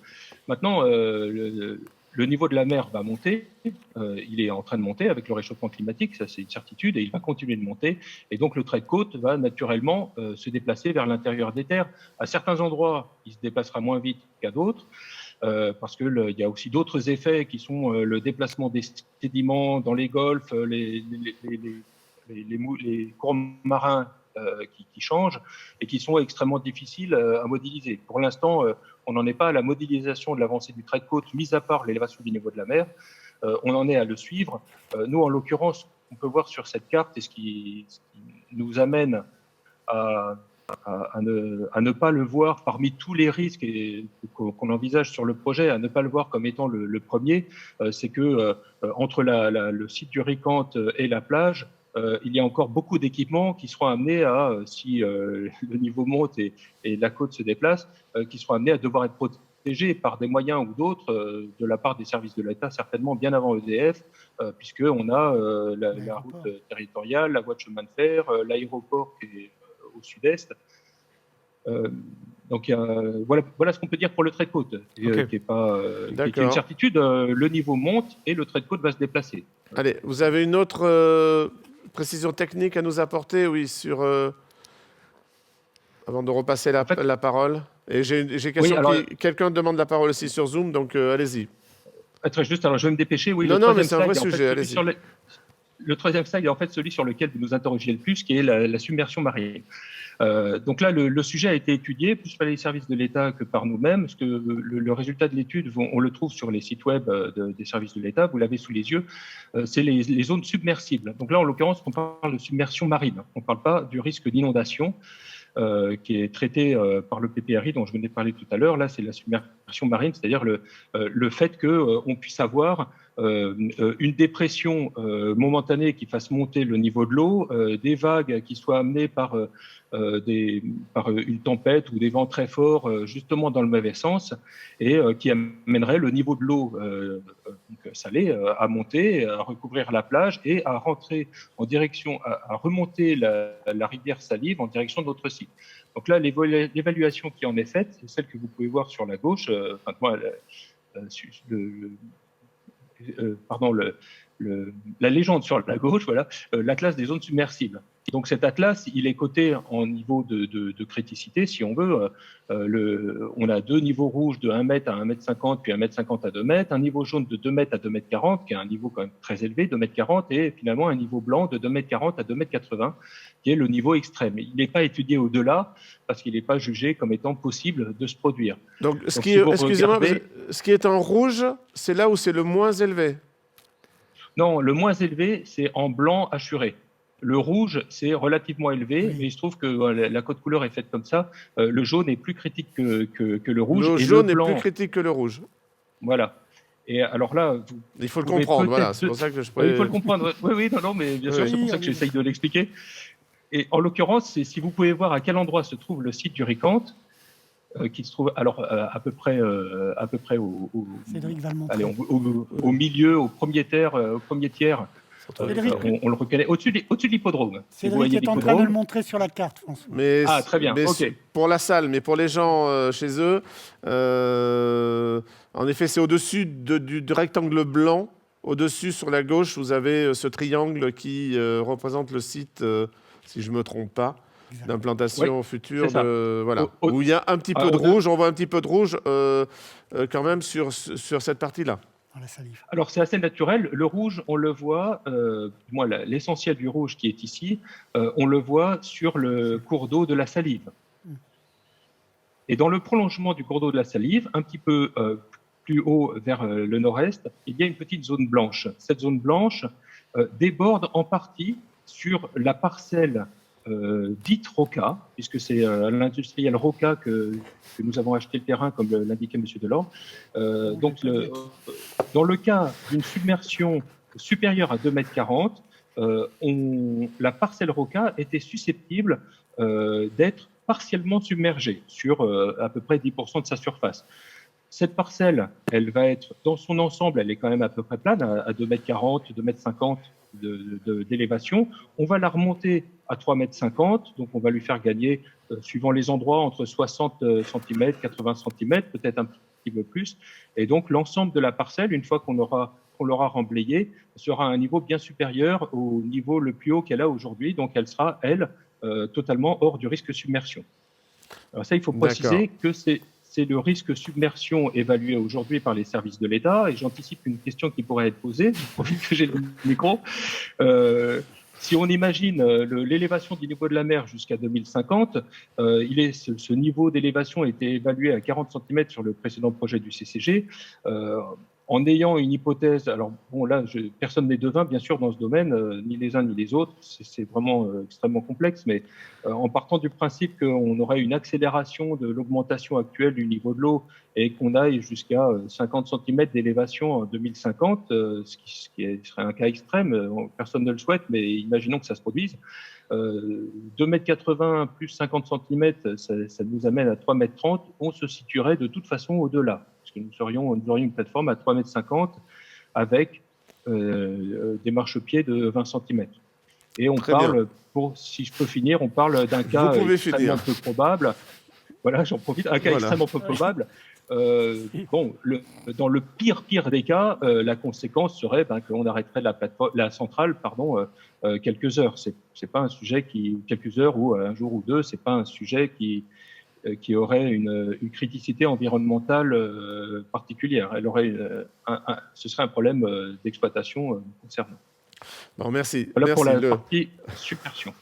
Maintenant, le niveau de la mer va monter. Il est en train de monter avec le réchauffement climatique, ça c'est une certitude, et il va continuer de monter. Et donc le trait de côte va naturellement se déplacer vers l'intérieur des terres. À certains endroits, il se déplacera moins vite qu'à d'autres, parce qu'il y a aussi d'autres effets qui sont le déplacement des sédiments dans les golfs, les courants marins qui changent et qui sont extrêmement difficiles à modéliser. Pour l'instant, on n'en est pas à la modélisation de l'avancée du trait de côte, mis à part l'élévation du niveau de la mer. On en est à le suivre. Nous, en l'occurrence, on peut voir sur cette carte, et ce qui nous amène à ne pas le voir parmi tous les risques qu'on envisage sur le projet, à ne pas le voir comme étant le premier, c'est que entre le site du Ricante et la plage, il y a encore beaucoup d'équipements qui seront amenés à, si le niveau monte et la côte se déplace, qui seront amenés à devoir être protégés par des moyens ou d'autres de la part des services de l'État, certainement bien avant EDF, puisqu'on a la route territoriale, la voie de chemin de fer, l'aéroport qui est au sud-est. Donc voilà ce qu'on peut dire pour le trait de côte, qui est une certitude. Le niveau monte et le trait de côte va se déplacer. Allez, vous avez une autre précision technique à nous apporter, oui, sur avant de repasser la parole. Et j'ai question. Quelqu'un demande la parole aussi sur Zoom, donc allez-y. Très juste. Alors je vais me dépêcher. Oui. Non, mais c'est un vrai sujet. Allez-y. Le troisième slide est en fait celui sur lequel vous nous interrogez le plus, qui est la submersion marine. Donc là, le sujet a été étudié plus par les services de l'État que par nous-mêmes, parce que le résultat de l'étude, on le trouve sur les sites web des services de l'État, vous l'avez sous les yeux, c'est les zones submersibles. Donc là, en l'occurrence, on parle de submersion marine, on ne parle pas du risque d'inondation. qui est traitée par le PPRI dont je venais de parler tout à l'heure. Là, c'est la submersion marine, c'est-à-dire le fait qu'on puisse avoir une dépression momentanée qui fasse monter le niveau de l'eau, des vagues qui soient amenées par une tempête ou des vents très forts justement dans le mauvais sens et qui amènerait le niveau de l'eau salée à monter, à recouvrir la plage et à rentrer en direction, à remonter la rivière Salive en direction de notre site. Donc là, l'évaluation qui en est faite, c'est celle que vous pouvez voir sur la gauche, la légende sur la gauche, voilà, l'atlas des zones submersibles. Donc cet atlas, il est coté en niveau de criticité, si on veut. On a 2 niveaux rouges de 1 mètre à 1 mètre 50, puis 1 mètre 50 à 2 mètres, un niveau jaune de 2 mètres à 2 mètres 40, qui est un niveau quand même très élevé, 2 mètres 40, et finalement un niveau blanc de 2 mètres 40 à 2 mètres 80, qui est le niveau extrême. Il n'est pas étudié au-delà, parce qu'il n'est pas jugé comme étant possible de se produire. Donc excusez-moi, ce qui est en rouge, c'est là où c'est le moins élevé. Non, le moins élevé, c'est en blanc assuré. Le rouge, c'est relativement élevé, mais il se trouve que la code couleur est faite comme ça. Le jaune est plus critique que le rouge. Le jaune est plus critique que le rouge. Voilà. Et alors là, il faut le comprendre. Voilà, c'est pour ça que je pourrais... Il faut le comprendre. Oui, non, mais bien sûr, c'est pour ça que j'essaye de l'expliquer. Et en l'occurrence, si vous pouvez voir à quel endroit se trouve le site du RICANT, qui se trouve alors à peu près au milieu, au premier tiers. On le reconnaît au-dessus de l'hippodrome. Cédric est en train de le montrer sur la carte, François. Très bien. Okay. Pour la salle, mais pour les gens chez eux, en effet, c'est au-dessus du rectangle blanc. Au-dessus, sur la gauche, vous avez ce triangle qui représente le site, si je ne me trompe pas, d'implantation future. Voilà, où il y a un petit peu de rouge. On voit un petit peu de rouge quand même sur cette partie-là. La salive. Alors c'est assez naturel, le rouge on le voit, l'essentiel du rouge qui est ici, on le voit sur le cours d'eau de la Salive. Et dans le prolongement du cours d'eau de la Salive, un petit peu plus haut vers le nord-est, il y a une petite zone blanche. Cette zone blanche déborde en partie sur la parcelle dite Roca, puisque c'est l'industriel Roca que nous avons acheté le terrain, comme l'indiquait M. Delors. Donc, dans le cas d'une submersion supérieure à 2,40 m, la parcelle Roca était susceptible d'être partiellement submergée sur à peu près 10% de sa surface. Cette parcelle, elle va être, dans son ensemble, elle est quand même à peu près plane, à 2,40 m, 2,50 m d'élévation. On va la remonter à 3,50 m, donc on va lui faire gagner, suivant les endroits, entre 60 cm, 80 cm, peut-être un petit peu plus. Et donc l'ensemble de la parcelle, une fois qu'on l'aura remblayée, sera à un niveau bien supérieur au niveau le plus haut qu'elle a aujourd'hui. Donc elle sera, elle, totalement hors du risque submersion. Alors ça, il faut préciser que c'est le risque submersion évalué aujourd'hui par les services de l'État. Et j'anticipe une question qui pourrait être posée, je profite que j'ai le micro. Si on imagine l'élévation du niveau de la mer jusqu'à 2050, ce niveau d'élévation a été évalué à 40 cm sur le précédent projet du CCG. En ayant une hypothèse, alors bon là, personne n'est devin bien sûr dans ce domaine, ni les uns ni les autres, c'est vraiment extrêmement complexe, mais en partant du principe qu'on aurait une accélération de l'augmentation actuelle du niveau de l'eau et qu'on aille jusqu'à 50 cm d'élévation en 2050, ce qui serait un cas extrême, personne ne le souhaite, mais imaginons que ça se produise. 2,80 m plus 50 cm, ça nous amène à 3,30 m, on se situerait de toute façon au-delà. Parce que nous aurions une plateforme à 3,50 m avec des marchepieds de 20 cm. Et on parle, si je peux finir, on parle d'un cas extrêmement peu probable. Voilà, j'en profite, un cas extrêmement peu probable. Dans le pire des cas, la conséquence serait qu'on arrêterait la centrale quelques heures. C'est pas un sujet quelques heures ou un jour ou deux, c'est pas un sujet qui aurait une criticité environnementale particulière. Elle aurait ce serait un problème d'exploitation concernant. Bon, merci. Voilà merci pour la partie submersion.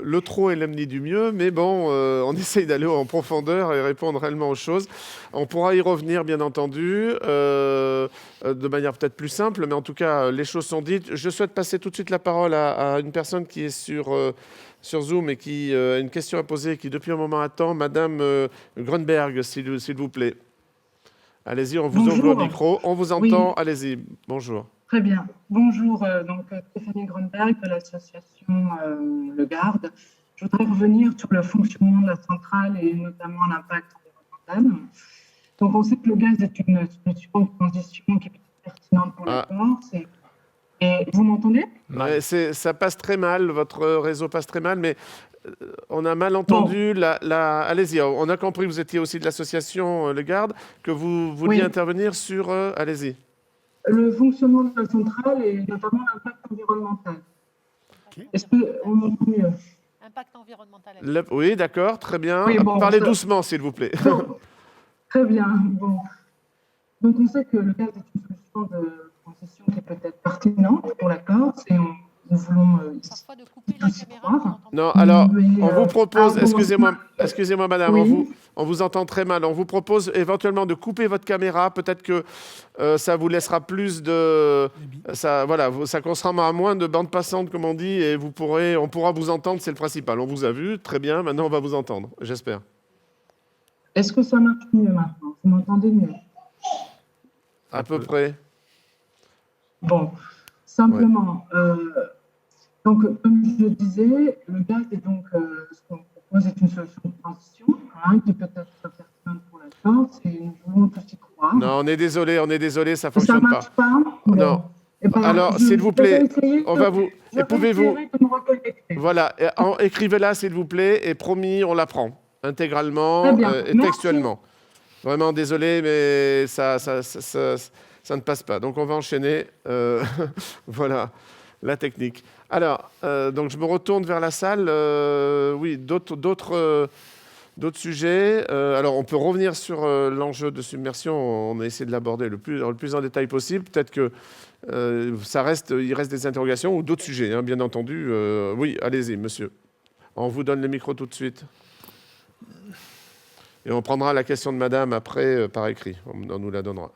le trop est l'ennemi du mieux, mais bon, on essaye d'aller en profondeur et répondre réellement aux choses. On pourra y revenir, bien entendu, de manière peut-être plus simple, mais en tout cas, les choses sont dites. Je souhaite passer tout de suite la parole à une personne qui est sur Zoom et qui a une question à poser, qui depuis un moment attend. Madame Grunberg, s'il vous plaît. Allez-y, on vous ouvre le micro. On vous entend. Oui. Allez-y. Bonjour. Très bien. Bonjour, donc Stéphanie Grunberg de l'association Le Garde. Je voudrais revenir sur le fonctionnement de la centrale et notamment l'impact environnemental. Donc, on sait que le gaz est une solution de transition qui est pertinente pour la Corse. Et vous m'entendez? Ouais, ça passe très mal, votre réseau passe très mal, mais on a mal entendu. Bon. Allez-y, on a compris, vous étiez aussi de l'association Le Garde, que vous vouliez intervenir sur... allez-y. Le fonctionnement de la centrale et notamment l'impact environnemental. Okay. Est-ce qu'on m'entend mieux? Impact environnemental. Oui, d'accord, très bien. Oui, bon, parlez doucement, s'il vous plaît. Bon, très bien. Bon. Donc, on sait que le gaz est une solution de transition qui est peut-être pertinente pour la Corse et nous voulons parfois de couper la caméra. Non, alors, on vous propose, excusez-moi madame, oui. on vous entend très mal, on vous propose éventuellement de couper votre caméra, peut-être que ça vous laissera plus de... Ça consera moins de bande passante, comme on dit, et on pourra vous entendre, c'est le principal. On vous a vu, très bien, maintenant on va vous entendre, j'espère. Est-ce que ça marche mieux maintenant? Vous m'entendez mieux? À peu près. Bon, simplement... Donc, comme je le disais, le gaz est donc, ce qu'on propose est une solution de transition qui peut être pertinente pour la Corse et nous voulons tous y croire. Non, on est désolé, ça ne fonctionne pas. Ça ne marche pas. Non. Ben, alors, s'il vous plaît, pouvez-vous... Voilà, écrivez-la, s'il vous plaît, et promis, on la prend intégralement et textuellement. Vraiment désolé, mais ça ne passe pas. Donc, on va enchaîner. Voilà, la technique. Alors, donc je me retourne vers la salle. Oui, d'autres sujets. Alors, on peut revenir sur l'enjeu de submersion. On a essayé de l'aborder le plus en détail possible. Peut-être que il reste des interrogations ou d'autres sujets, hein, bien entendu. Oui, allez-y, monsieur. On vous donne le micro tout de suite. Et on prendra la question de madame après par écrit. On nous la donnera.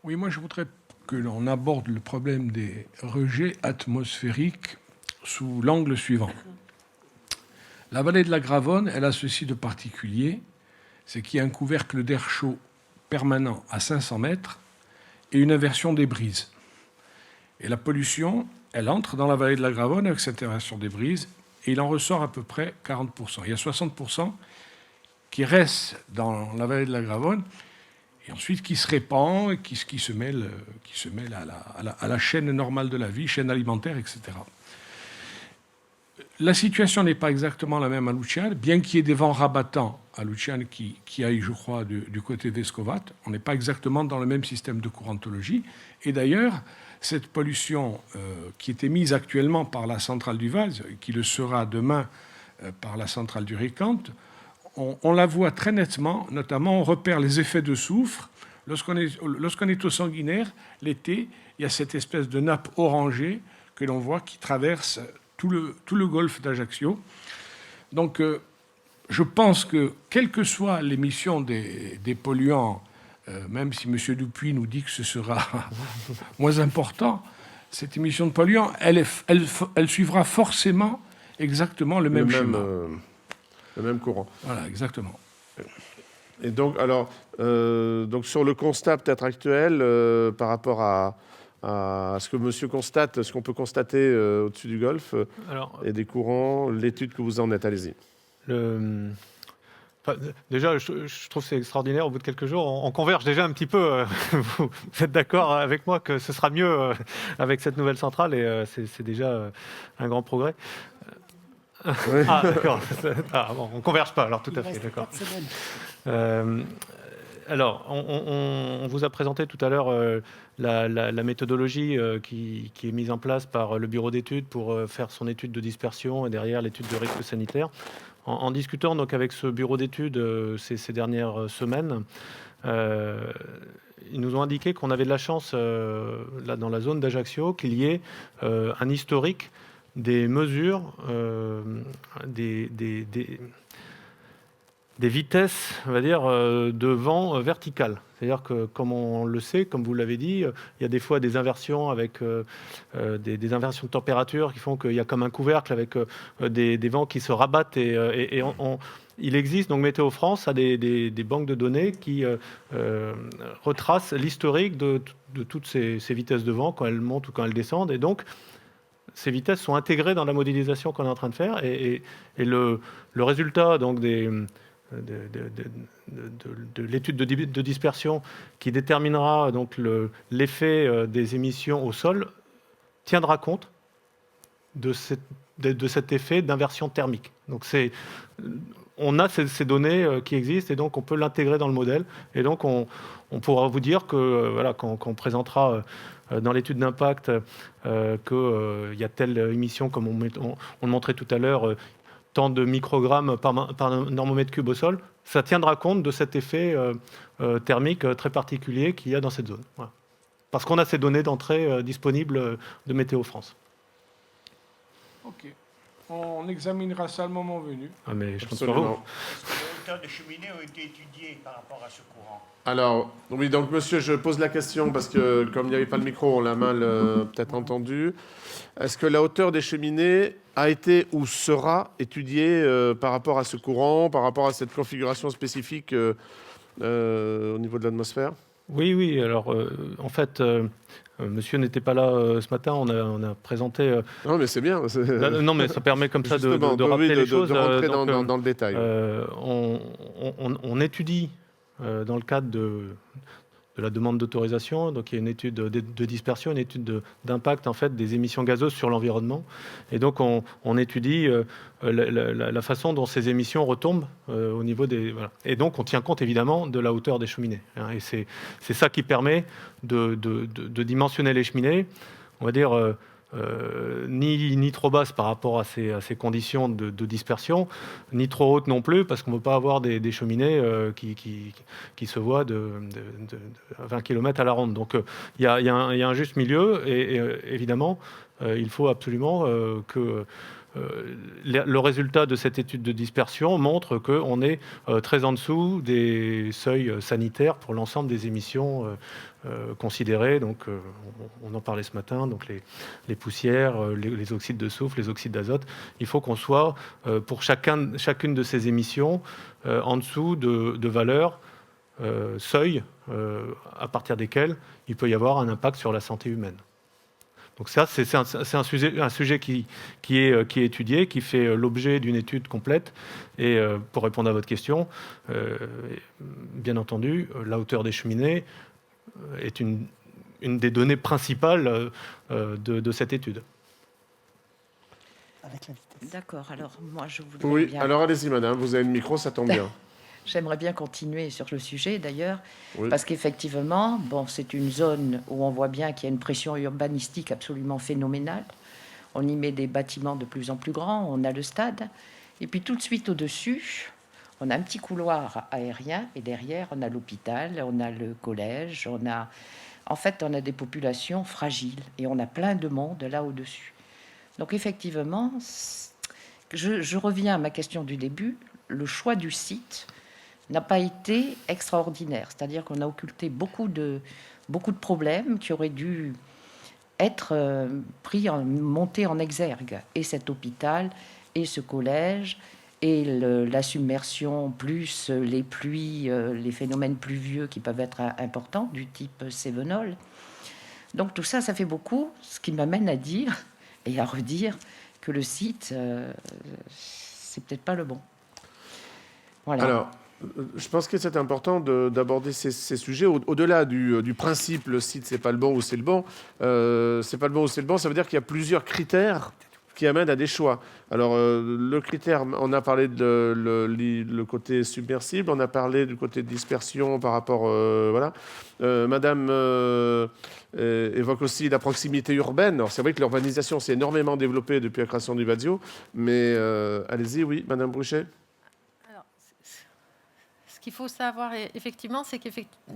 Oui, moi, je voudrais que l'on aborde le problème des rejets atmosphériques sous l'angle suivant. La vallée de la Gravonne, elle a ceci de particulier, c'est qu'il y a un couvercle d'air chaud permanent à 500 mètres et une inversion des brises. Et la pollution, elle entre dans la vallée de la Gravonne avec cette inversion des brises et il en ressort à peu près 40%. Il y a 60% qui restent dans la vallée de la Gravonne et ensuite qui se répand et qui se mêle à la chaîne normale de la vie, chaîne alimentaire, etc. La situation n'est pas exactement la même à Luciane, bien qu'il y ait des vents rabattants à Luciane qui aillent, je crois, du côté d'Escovat. On n'est pas exactement dans le même système de courantologie. Et d'ailleurs, cette pollution qui est émise actuellement par la centrale du Vals, qui le sera demain par la centrale du Ricante, on la voit très nettement, notamment on repère les effets de soufre. Lorsqu'on est au Sanguinaire, l'été, il y a cette espèce de nappe orangée que l'on voit qui traverse tout le golfe d'Ajaccio. Donc, je pense que, quelle que soit l'émission des polluants, même si M. Dupuis nous dit que ce sera moins important, cette émission de polluants, elle suivra forcément exactement le même schéma. Le même courant. Voilà, exactement. Et donc, alors, sur le constat peut-être actuel, par rapport à ce que monsieur constate, ce qu'on peut constater au-dessus du Golfe, et des courants, l'étude que vous en êtes, allez-y. Déjà, je trouve que c'est extraordinaire. Au bout de quelques jours, on converge déjà un petit peu. Vous êtes d'accord avec moi que ce sera mieux avec cette nouvelle centrale et c'est déjà un grand progrès. Oui. Ah, d'accord. Bon, on ne converge pas, alors tout à fait, d'accord. Alors, on vous a présenté tout à l'heure la méthodologie qui est mise en place par le bureau d'études pour faire son étude de dispersion et derrière l'étude de risque sanitaire. En discutant donc avec ce bureau d'études ces dernières semaines, ils nous ont indiqué qu'on avait de la chance là, dans la zone d'Ajaccio qu'il y ait un historique des mesures, des vitesses, on va dire, de vent verticales. C'est-à-dire que, comme on le sait, comme vous l'avez dit, il y a des fois des inversions avec des inversions de température qui font qu'il y a comme un couvercle avec des vents qui se rabattent. Il existe, donc Météo France a des banques de données qui retracent l'historique de toutes ces vitesses de vent quand elles montent ou quand elles descendent. Et donc, ces vitesses sont intégrées dans la modélisation qu'on est en train de faire. Et le résultat donc, de l'étude de dispersion qui déterminera donc l'effet des émissions au sol tiendra compte de cet effet d'inversion thermique. Donc on a ces données qui existent et donc on peut l'intégrer dans le modèle. Et donc on pourra vous dire que voilà, quand on présentera dans l'étude d'impact qu'il y a telle émission, comme on le montrait tout à l'heure, tant de microgrammes par normomètre cube au sol, ça tiendra compte de cet effet thermique très particulier qu'il y a dans cette zone. Voilà. Parce qu'on a ces données d'entrée disponibles de Météo France. OK. On examinera ça le moment venu. Ah, mais je pense Absolument. pas. Est-ce que les hauteurs des cheminées ont été étudiées par rapport à ce courant? Alors, oui, donc monsieur, je pose la question parce que comme il n'y avait pas le micro, on l'a mal peut-être entendu. Est-ce que la hauteur des cheminées a été ou sera étudiée par rapport à ce courant, par rapport à cette configuration spécifique au niveau de l'atmosphère? Oui. Alors, en fait, monsieur n'était pas là ce matin. On a présenté. Non, mais c'est bien. Non, mais ça permet comme ça de rappeler les choses. De rentrer dans le détail. On étudie dans le cadre de la demande d'autorisation. Donc, il y a une étude de dispersion, une étude d'impact en fait des émissions gazeuses sur l'environnement. Et donc, on étudie la façon dont ces émissions retombent au niveau des. Voilà. Et donc, on tient compte évidemment de la hauteur des cheminées. Hein, et c'est ça qui permet de dimensionner les cheminées. On va dire. Ni trop basse par rapport à ces conditions de dispersion, ni trop haute non plus, parce qu'on ne peut pas avoir des cheminées qui se voient de 20 km à la ronde. Donc il y a un juste milieu, et évidemment, il faut absolument que le résultat de cette étude de dispersion montre qu'on est très en dessous des seuils sanitaires pour l'ensemble des émissions considérées. Donc, on en parlait ce matin, donc les poussières, les oxydes de soufre, les oxydes d'azote. Il faut qu'on soit, pour chacune de ces émissions, en dessous de valeurs seuil à partir desquelles il peut y avoir un impact sur la santé humaine. Donc ça, c'est un sujet qui est étudié, qui fait l'objet d'une étude complète. Et pour répondre à votre question, bien entendu, la hauteur des cheminées est une des données principales de cette étude. D'accord, alors moi je voudrais Oui, bien... alors allez-y madame, vous avez le micro, ça tombe bien. J'aimerais bien continuer sur le sujet d'ailleurs, Oui. parce qu'effectivement, c'est une zone où on voit bien qu'il y a une pression urbanistique absolument phénoménale. On y met des bâtiments de plus en plus grands, on a le stade, et puis tout de suite au-dessus, on a un petit couloir aérien, et derrière, on a l'hôpital, on a le collège, on a des populations fragiles, et on a plein de monde là au-dessus. Donc effectivement, je reviens à ma question du début, le choix du site n'a pas été extraordinaire. C'est-à-dire qu'on a occulté beaucoup de problèmes qui auraient dû être montés en exergue. Et cet hôpital, et ce collège, et la submersion, plus les pluies, les phénomènes pluvieux qui peuvent être importants, du type Cévenol. Donc tout ça, ça fait beaucoup, ce qui m'amène à dire et à redire que le site, c'est peut-être pas le bon. Voilà. Alors, je pense que c'est important d'aborder ces sujets au-delà du principe, le site, c'est pas le bon ou c'est le bon. C'est pas le bon ou c'est le bon, ça veut dire qu'il y a plusieurs critères qui amènent à des choix. Alors, le critère, on a parlé de le côté submersible, on a parlé du côté de dispersion par rapport... voilà. Madame évoque aussi la proximité urbaine. Alors, c'est vrai que l'urbanisation s'est énormément développée depuis la création du VADIO, mais allez-y, oui, Madame Bruchet. Ce qu'il faut savoir, effectivement, c'est que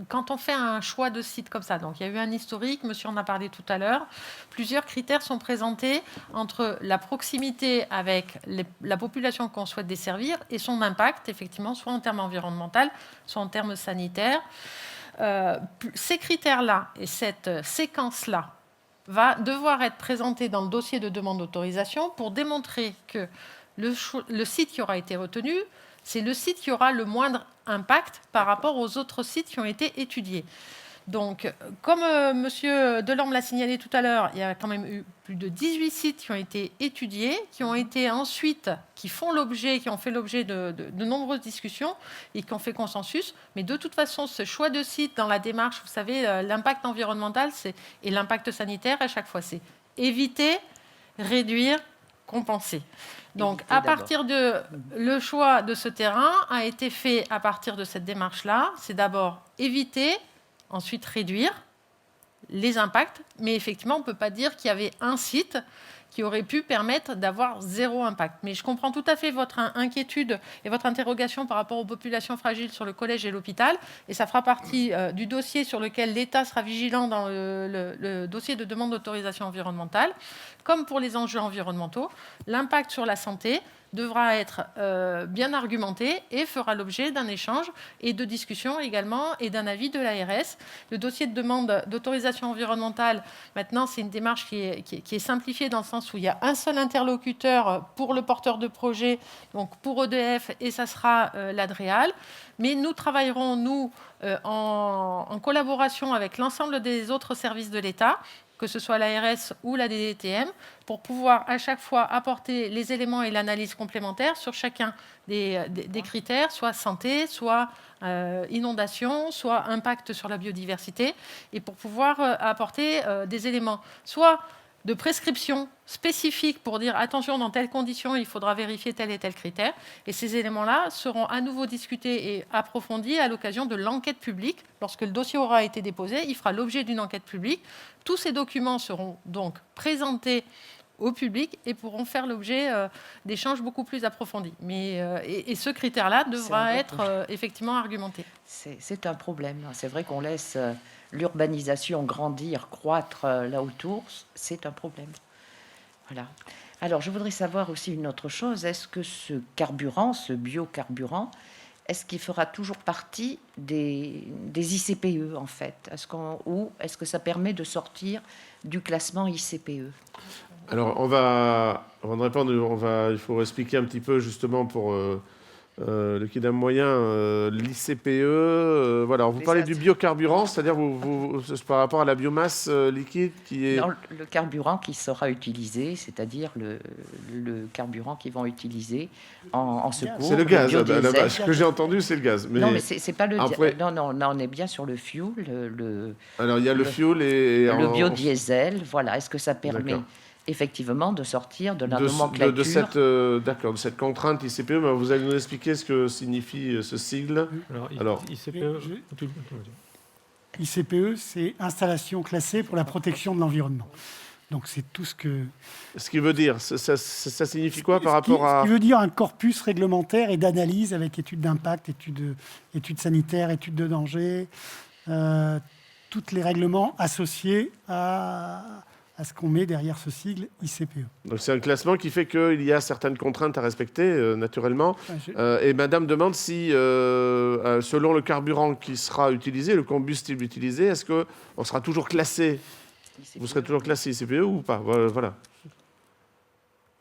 quand on fait un choix de site comme ça, donc il y a eu un historique, monsieur en a parlé tout à l'heure, plusieurs critères sont présentés entre la proximité avec la population qu'on souhaite desservir et son impact, effectivement, soit en termes environnementaux, soit en termes sanitaires. Ces critères-là et cette séquence-là va devoir être présentée dans le dossier de demande d'autorisation pour démontrer que le site qui aura été retenu, c'est le site qui aura le moindre impact par rapport aux autres sites qui ont été étudiés. Donc, comme M. Delorme l'a signalé tout à l'heure, il y a quand même eu plus de 18 sites qui ont été étudiés, qui ont été ensuite, qui ont fait l'objet de nombreuses discussions et qui ont fait consensus. Mais de toute façon, ce choix de site dans la démarche, vous savez, l'impact environnemental et l'impact sanitaire, à chaque fois, c'est éviter, réduire, compenser. Donc, à partir de le choix de ce terrain a été fait à partir de cette démarche-là. C'est d'abord éviter, ensuite réduire les impacts. Mais effectivement, on ne peut pas dire qu'il y avait un site qui aurait pu permettre d'avoir zéro impact. Mais je comprends tout à fait votre inquiétude et votre interrogation par rapport aux populations fragiles sur le collège et l'hôpital. Et ça fera partie du dossier sur lequel l'État sera vigilant dans le dossier de demande d'autorisation environnementale. Comme pour les enjeux environnementaux, l'impact sur la santé devra être bien argumenté et fera l'objet d'un échange et de discussion également et d'un avis de l'ARS. Le dossier de demande d'autorisation environnementale, maintenant, c'est une démarche qui est simplifiée dans le sens où il y a un seul interlocuteur pour le porteur de projet, donc pour EDF, et ça sera l'ADREAL. Mais nous travaillerons, nous, en collaboration avec l'ensemble des autres services de l'État, que ce soit l'ARS ou la DDTM, pour pouvoir à chaque fois apporter les éléments et l'analyse complémentaire sur chacun des critères, soit santé, soit inondation, soit impact sur la biodiversité, et pour pouvoir apporter des éléments, soit de prescription spécifique pour dire attention, dans telles conditions, il faudra vérifier tel et tel critère. Et ces éléments-là seront à nouveau discutés et approfondis à l'occasion de l'enquête publique. Lorsque le dossier aura été déposé, il fera l'objet d'une enquête publique. Tous ces documents seront donc présentés au public et pourront faire l'objet d'échanges beaucoup plus approfondis. Et ce critère-là devra être effectivement argumenté. C'est un problème. C'est vrai qu'on laisse l'urbanisation grandir, croître là autour. C'est un problème. Voilà. Alors, je voudrais savoir aussi une autre chose. Est-ce que ce carburant, ce biocarburant, est-ce qu'il fera toujours partie des ICPE, en fait? Ou est-ce que ça permet de sortir du classement ICPE? Alors, avant de répondre, il faut expliquer un petit peu, justement, pour le Kidam moyen, l'ICPE. Voilà, vous parlez du biocarburant, c'est-à-dire par rapport à la biomasse liquide qui est... Non, le carburant qui sera utilisé, c'est-à-dire le carburant qu'ils vont utiliser en secours. C'est le gaz, ce que j'ai entendu, c'est le gaz. Mais... Non, mais c'est pas le... Après... Non, on est bien sur le fuel. Alors, il y a le fuel et... Le biodiesel, voilà. Est-ce que ça permet... effectivement, de sortir de la nomenclature. De cette contrainte ICPE, mais vous allez nous expliquer ce que signifie ce sigle. Alors ICPE, ICPE, c'est installation classée pour la protection de l'environnement. Donc c'est tout ce que... Ce qui veut dire, ça signifie quoi par rapport à... Ce qui veut dire un corpus réglementaire et d'analyse avec études d'impact, études sanitaires, études de danger, tous les règlements associés à ce qu'on met derrière ce sigle ICPE. Donc c'est un classement qui fait qu'il y a certaines contraintes à respecter, naturellement. Et madame demande si, selon le carburant qui sera utilisé, le combustible utilisé, est-ce qu'on sera toujours classé ICPE. Vous serez toujours classé ICPE ou pas? Voilà.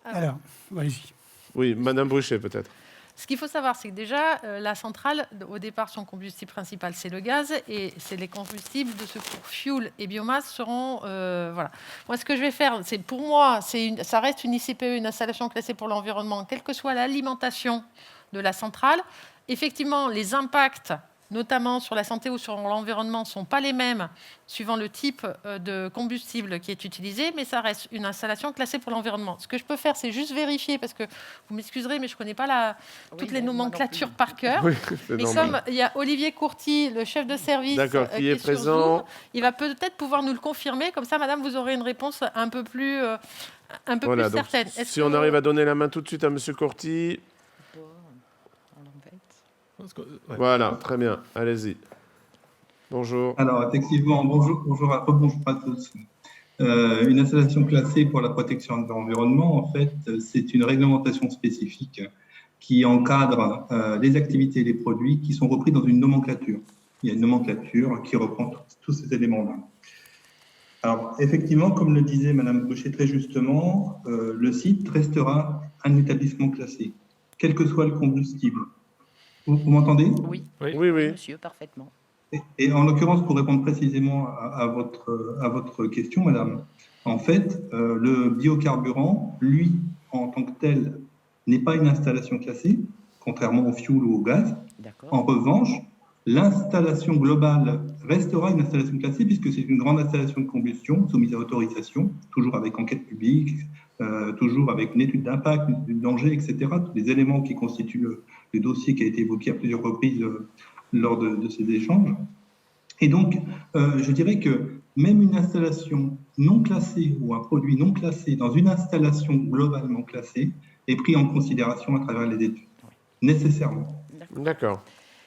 Alors, allez-y. Oui, madame Bruchet, peut-être. Ce qu'il faut savoir, c'est que déjà, la centrale, au départ, son combustible principal, c'est le gaz, et c'est les combustibles de secours, fuel et biomasse seront... voilà. Moi, ce que je vais faire, c'est pour moi, ça reste une ICPE, une installation classée pour l'environnement, quelle que soit l'alimentation de la centrale. Effectivement, les impacts, notamment sur la santé ou sur l'environnement, ne sont pas les mêmes suivant le type de combustible qui est utilisé, mais ça reste une installation classée pour l'environnement. Ce que je peux faire, c'est juste vérifier, parce que vous m'excuserez, mais je ne connais pas toutes les nomenclatures par cœur. Oui, mais comme il y a Olivier Courty, le chef de service, qui est présent, Zoom, il va peut-être pouvoir nous le confirmer. Comme ça, madame, vous aurez une réponse un peu plus certaine. Si on arrive à donner la main tout de suite à monsieur Courty... Ouais. Voilà, très bien. Allez-y. Bonjour. Alors, effectivement, bonjour à tous. Une installation classée pour la protection de l'environnement, en fait, c'est une réglementation spécifique qui encadre les activités et les produits qui sont repris dans une nomenclature. Il y a une nomenclature qui reprend tous ces éléments-là. Alors, effectivement, comme le disait Madame Gaucher très justement, le site restera un établissement classé, quel que soit le combustible. Vous m'entendez ? Oui, Oui. monsieur, parfaitement. Et en l'occurrence, pour répondre précisément à votre question, madame, en fait, le biocarburant, lui, en tant que tel, n'est pas une installation classée, contrairement au fioul ou au gaz. En revanche, l'installation globale restera une installation classée puisque c'est une grande installation de combustion soumise à autorisation, toujours avec enquête publique, toujours avec une étude d'impact, une étude de danger, etc. Tous les éléments qui constituent le dossier qui a été évoqué à plusieurs reprises lors de ces échanges. Et donc, je dirais que même une installation non classée ou un produit non classé dans une installation globalement classée est pris en considération à travers les études, nécessairement. D'accord,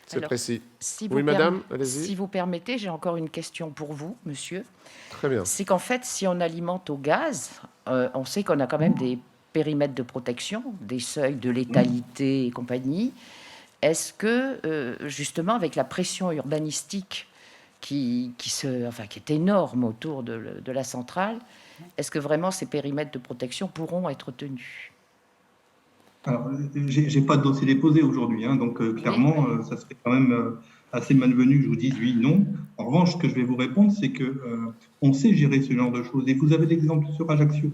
c'est Alors, précis. Si Oui, madame, allez-y. Si vous permettez, j'ai encore une question pour vous, monsieur. Très bien. C'est qu'en fait, si on alimente au gaz, on sait qu'on a quand même des périmètres de protection, des seuils de létalité et compagnie. Est-ce que, justement, avec la pression urbanistique qui est énorme autour de la centrale, est-ce que vraiment ces périmètres de protection pourront être tenus ? Alors, j'ai pas de dossier déposé aujourd'hui, hein, donc clairement, ça serait quand même assez malvenu que je vous dise oui, non. En revanche, ce que je vais vous répondre, c'est que on sait gérer ce genre de choses. Et vous avez l'exemple sur Ajaccio,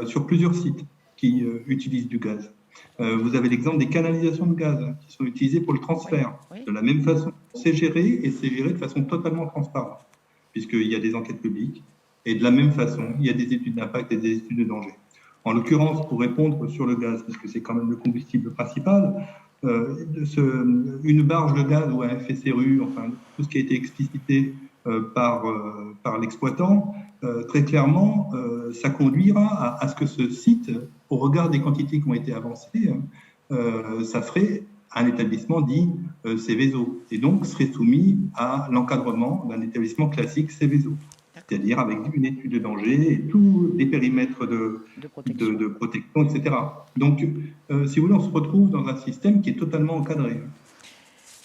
sur plusieurs sites qui utilisent du gaz. Vous avez l'exemple des canalisations de gaz qui sont utilisées pour le transfert. De la même façon, c'est géré et c'est géré de façon totalement transparente, puisqu'il y a des enquêtes publiques. Et de la même façon, il y a des études d'impact et des études de danger. En l'occurrence, pour répondre sur le gaz, parce que c'est quand même le combustible principal, une barge de gaz ou un FSRU, enfin tout ce qui a été explicité par l'exploitant, très clairement, ça conduira à ce que ce site, au regard des quantités qui ont été avancées, ça ferait un établissement dit Céveso, et donc serait soumis à l'encadrement d'un établissement classique Céveso, c'est-à-dire avec une étude de danger et tous les périmètres de protection, etc. Donc, si vous voulez, on se retrouve dans un système qui est totalement encadré.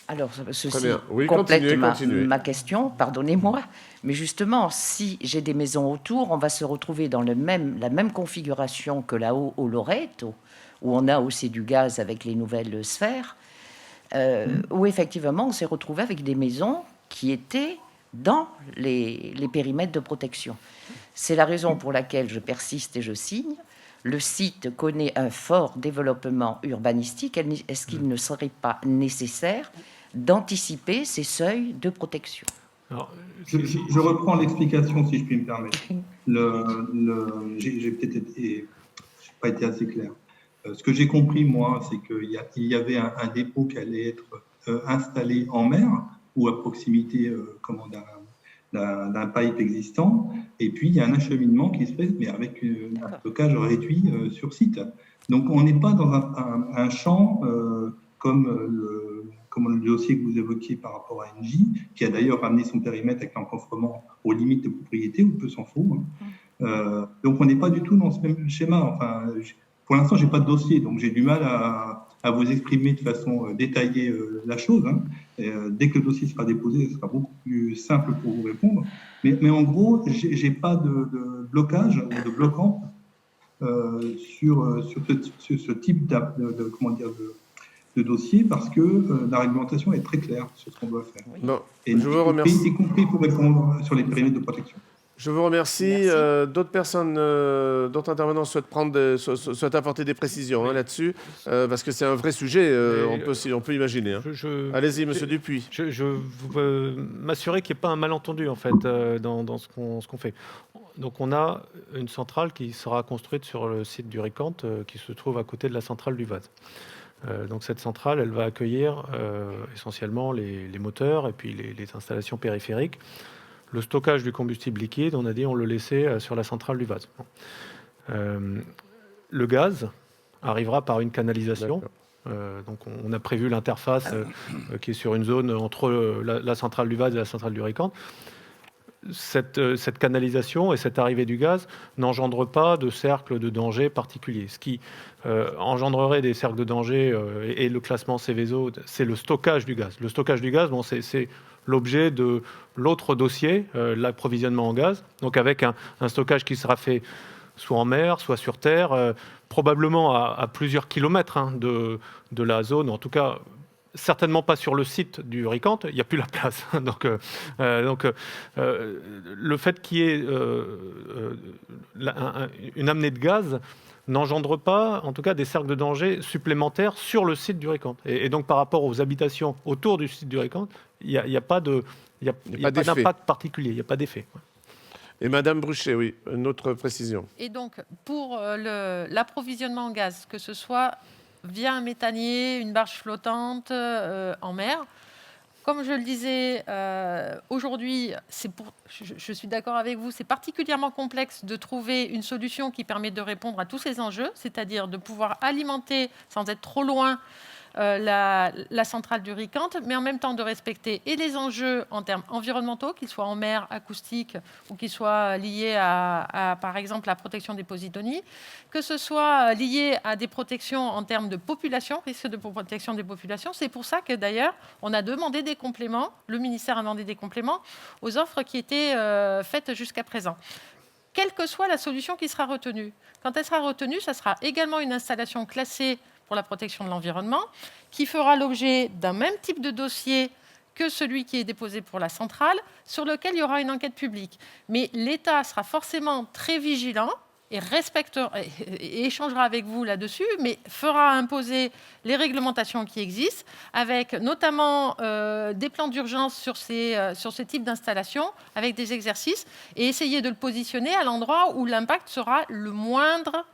Alors, ceci Oui, complète continuez. ma question, pardonnez-moi, mais justement, si j'ai des maisons autour, on va se retrouver dans la même configuration que là-haut au Loreto, où on a aussi du gaz avec les nouvelles sphères, où effectivement on s'est retrouvé avec des maisons qui étaient dans les périmètres de protection. C'est la raison pour laquelle je persiste et je signe. Le site connaît un fort développement urbanistique. Est-ce qu'il ne serait pas nécessaire d'anticiper ces seuils de protection ? Alors, je reprends l'explication, si je puis me permettre. J'ai peut-être pas été assez clair. Ce que j'ai compris, moi, c'est qu'il y avait un dépôt qui allait être installé en mer ou à proximité d'un pipe existant, et puis il y a un acheminement qui se fait, mais avec un stockage réduit sur site. Donc on n'est pas dans un champ comme le dossier que vous évoquiez par rapport à Engie, qui a d'ailleurs ramené son périmètre avec l'encombrement aux limites de propriété, ou peu s'en faut. Donc on n'est pas du tout dans ce même schéma. Enfin, pour l'instant, j'ai pas de dossier, donc j'ai du mal à vous exprimer de façon détaillée la chose. Dès que le dossier sera déposé, ce sera beaucoup plus simple pour vous répondre. Mais en gros, j'ai pas de blocage ou de bloquant sur ce type de dossier, parce que la réglementation est très claire sur ce qu'on doit faire. Bon, je vous remercie. Y compris pour répondre sur les périmètres de protection. Je vous remercie. D'autres personnes, d'autres intervenants souhaitent apporter des précisions là-dessus, parce que c'est un vrai sujet, on peut imaginer. Allez-y, monsieur Dupuis. Je veux m'assurer qu'il n'y ait pas un malentendu, en fait, dans ce qu'on fait. Donc, on a une centrale qui sera construite sur le site du RICANT, qui se trouve à côté de la centrale du Vaz. Donc, cette centrale, elle va accueillir essentiellement les moteurs et puis les installations périphériques. Le stockage du combustible liquide, on a dit on le laissait sur la centrale du Vaz. Le gaz arrivera par une canalisation Donc on a prévu l'interface qui est sur une zone entre la centrale du Vaz et la centrale du Ricante. Cette canalisation et cette arrivée du gaz n'engendrent pas de cercle de danger particulier. Ce qui engendrerait des cercles de danger et le classement Seveso, c'est le stockage du gaz. Le stockage du gaz, bon, c'est l'objet de l'autre dossier, l'approvisionnement en gaz, donc avec un stockage qui sera fait soit en mer, soit sur terre, probablement à plusieurs kilomètres de la zone, en tout cas certainement pas sur le site du Ricante, il n'y a plus la place. donc, le fait qu'il y ait une amenée de gaz n'engendre pas, en tout cas, des cercles de danger supplémentaires sur le site du Ricante. Et donc, par rapport aux habitations autour du site du Ricante, il n'y a pas d'impact particulier, il n'y a pas d'effet. Et Madame Bruchet, oui, une autre précision. Et donc, pour l'approvisionnement en gaz, que ce soit via un méthanier, une barge flottante en mer, comme je le disais, aujourd'hui, je suis d'accord avec vous, c'est particulièrement complexe de trouver une solution qui permet de répondre à tous ces enjeux, c'est-à-dire de pouvoir alimenter, sans être trop loin, la centrale du Ricante, mais en même temps de respecter et les enjeux en termes environnementaux, qu'ils soient en mer, acoustiques, ou qu'ils soient liés à, par exemple, la protection des posidonies, que ce soit lié à des protections en termes de population, risque de protection des populations. C'est pour ça que, d'ailleurs, on a demandé des compléments, le ministère a demandé des compléments aux offres qui étaient faites jusqu'à présent. Quelle que soit la solution qui sera retenue. Quand elle sera retenue, ça sera également une installation classée pour la protection de l'environnement, qui fera l'objet d'un même type de dossier que celui qui est déposé pour la centrale, sur lequel il y aura une enquête publique. Mais l'État sera forcément très vigilant et échangera avec vous là-dessus, mais fera imposer les réglementations qui existent, avec notamment des plans d'urgence sur ce type d'installation, avec des exercices, et essayer de le positionner à l'endroit où l'impact sera le moindre,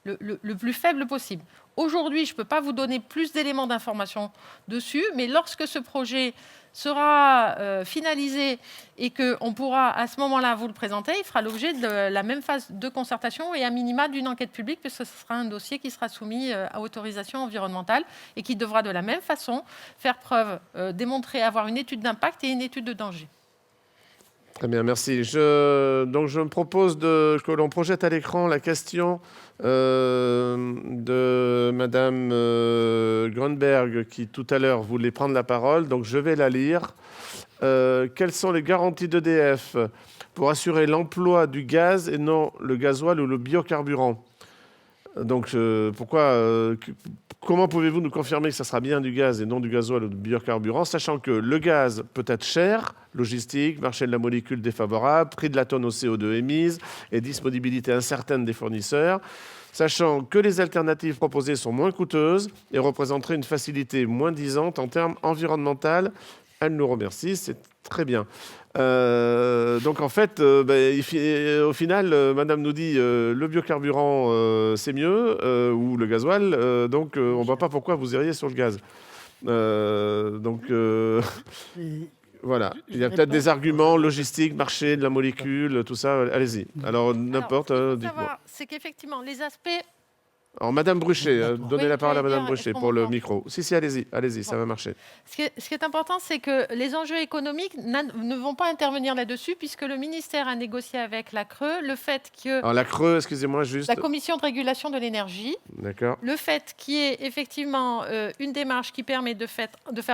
le plus faible possible. Aujourd'hui, je ne peux pas vous donner plus d'éléments d'information dessus, mais lorsque ce projet sera finalisé et qu'on pourra à ce moment-là vous le présenter, il fera l'objet de la même phase de concertation et à minima d'une enquête publique, puisque ce sera un dossier qui sera soumis à autorisation environnementale et qui devra de la même façon faire preuve, démontrer avoir une étude d'impact et une étude de danger. Très bien, merci. Donc je me propose que l'on projette à l'écran la question de Madame Grunberg, qui tout à l'heure voulait prendre la parole. Donc je vais la lire. Quelles sont les garanties d'EDF pour assurer l'emploi du gaz et non le gasoil ou le biocarburant? Donc comment pouvez-vous nous confirmer que ça sera bien du gaz et non du gasoil ou du biocarburant, sachant que le gaz peut être cher, logistique, marché de la molécule défavorable, prix de la tonne au CO2 émise et disponibilité incertaine des fournisseurs, sachant que les alternatives proposées sont moins coûteuses et représenteraient une facilité moins disante en termes environnementaux? Elle nous remercie, c'est très bien. Donc en fait, au final, Madame nous dit le biocarburant c'est mieux ou le gasoil, donc on ne voit pas pourquoi vous iriez sur le gaz. Voilà, il y a peut-être des arguments logistiques, marché de la molécule, tout ça. Allez-y. Alors n'importe, dites-moi. C'est qu'effectivement les aspects. Alors, Madame Bruchet, donnez la parole à Madame Bruchet pour le micro. Si, allez-y, ça va marcher. Ce qui est important, c'est que les enjeux économiques ne vont pas intervenir là-dessus, puisque le ministère a négocié avec la CRE le fait que... Alors, la CRE, excusez-moi, juste... La Commission de régulation de l'énergie. D'accord. Le fait qu'il y ait effectivement une démarche qui permet de faire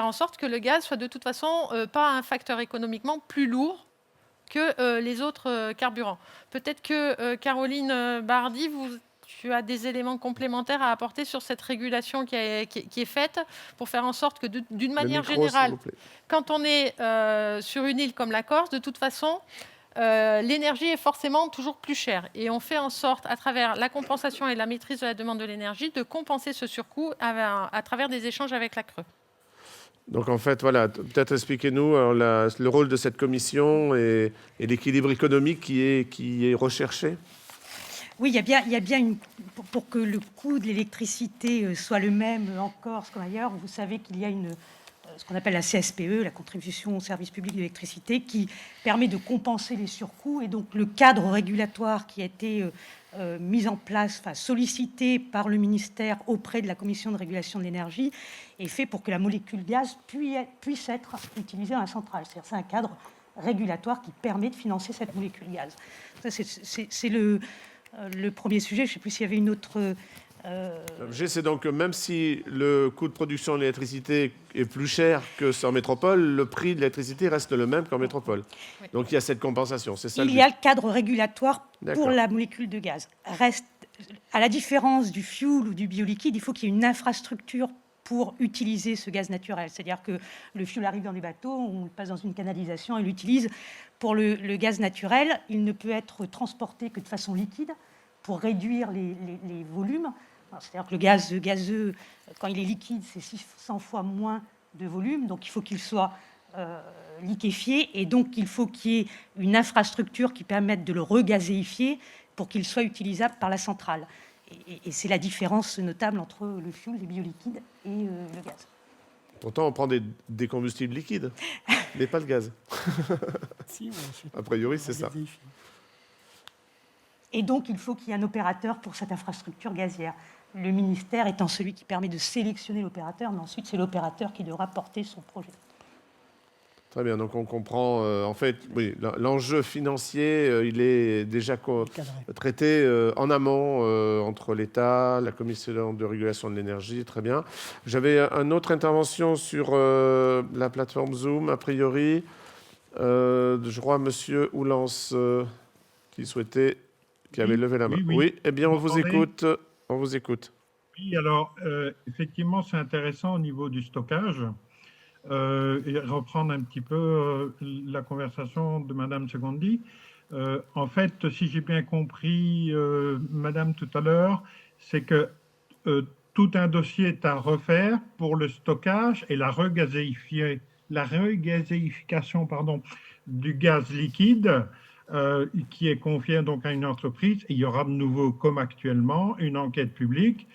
en sorte que le gaz soit de toute façon pas un facteur économiquement plus lourd que les autres carburants. Peut-être que Caroline Bardy, tu as des éléments complémentaires à apporter sur cette régulation qui est faite pour faire en sorte que, d'une manière générale, quand on est sur une île comme la Corse, de toute façon, l'énergie est forcément toujours plus chère. Et on fait en sorte, à travers la compensation et la maîtrise de la demande de l'énergie, de compenser ce surcoût à travers des échanges avec la CRE. Donc en fait, voilà, peut-être expliquez-nous le rôle de cette commission et l'équilibre économique qui est recherché. Oui, il y a bien pour que le coût de l'électricité soit le même en Corse qu'en ailleurs. Vous savez qu'il y a ce qu'on appelle la CSPE, la contribution au service public de l'électricité, qui permet de compenser les surcoûts. Et donc le cadre régulatoire qui a été mise en place, enfin sollicité par le ministère auprès de la Commission de régulation de l'énergie et fait pour que la molécule gaz puisse être utilisée dans la centrale. C'est-à-dire c'est un cadre régulatoire qui permet de financer cette molécule gaz. Ça, c'est le premier sujet. Je ne sais plus s'il y avait une autre... L'objet, c'est donc que même si le coût de production de l'électricité est plus cher que en métropole, le prix de l'électricité reste le même qu'en métropole. Oui. Donc il y a cette compensation, c'est ça Il le y but. a le cadre régulatoire D'accord. pour la molécule de gaz. Reste, à la différence du fuel ou du bioliquide, il faut qu'il y ait une infrastructure pour utiliser ce gaz naturel. C'est-à-dire que le fuel arrive dans des bateaux, on le passe dans une canalisation et l'utilise. Pour le gaz naturel, il ne peut être transporté que de façon liquide pour réduire les volumes. C'est-à-dire que le gaz gazeux, quand il est liquide, c'est 600 fois moins de volume, donc il faut qu'il soit liquéfié, et donc il faut qu'il y ait une infrastructure qui permette de le regazéifier pour qu'il soit utilisable par la centrale. Et c'est la différence notable entre le fuel, les bioliquides et le gaz. Pourtant, on prend des combustibles liquides, mais pas le gaz. Si, A priori, c'est ça. Et donc, il faut qu'il y ait un opérateur pour cette infrastructure gazière. Le ministère étant celui qui permet de sélectionner l'opérateur, mais ensuite, c'est l'opérateur qui devra porter son projet. Très bien, donc on comprend, en fait, oui, l'enjeu financier, il est déjà traité en amont entre l'État, la Commission de régulation de l'énergie, très bien. J'avais une autre intervention sur la plateforme Zoom, a priori. Je crois M. Oulance qui avait levé la main. Oui, eh bien, on vous écoute. On vous écoute. Oui, alors, effectivement, c'est intéressant au niveau du stockage. Et reprendre un petit peu la conversation de Madame Secondi. En fait, si j'ai bien compris, Madame, tout à l'heure, c'est que tout un dossier est à refaire pour le stockage et la regazéification du gaz liquide qui est confiée donc à une entreprise. Et il y aura de nouveau, comme actuellement, une enquête publique,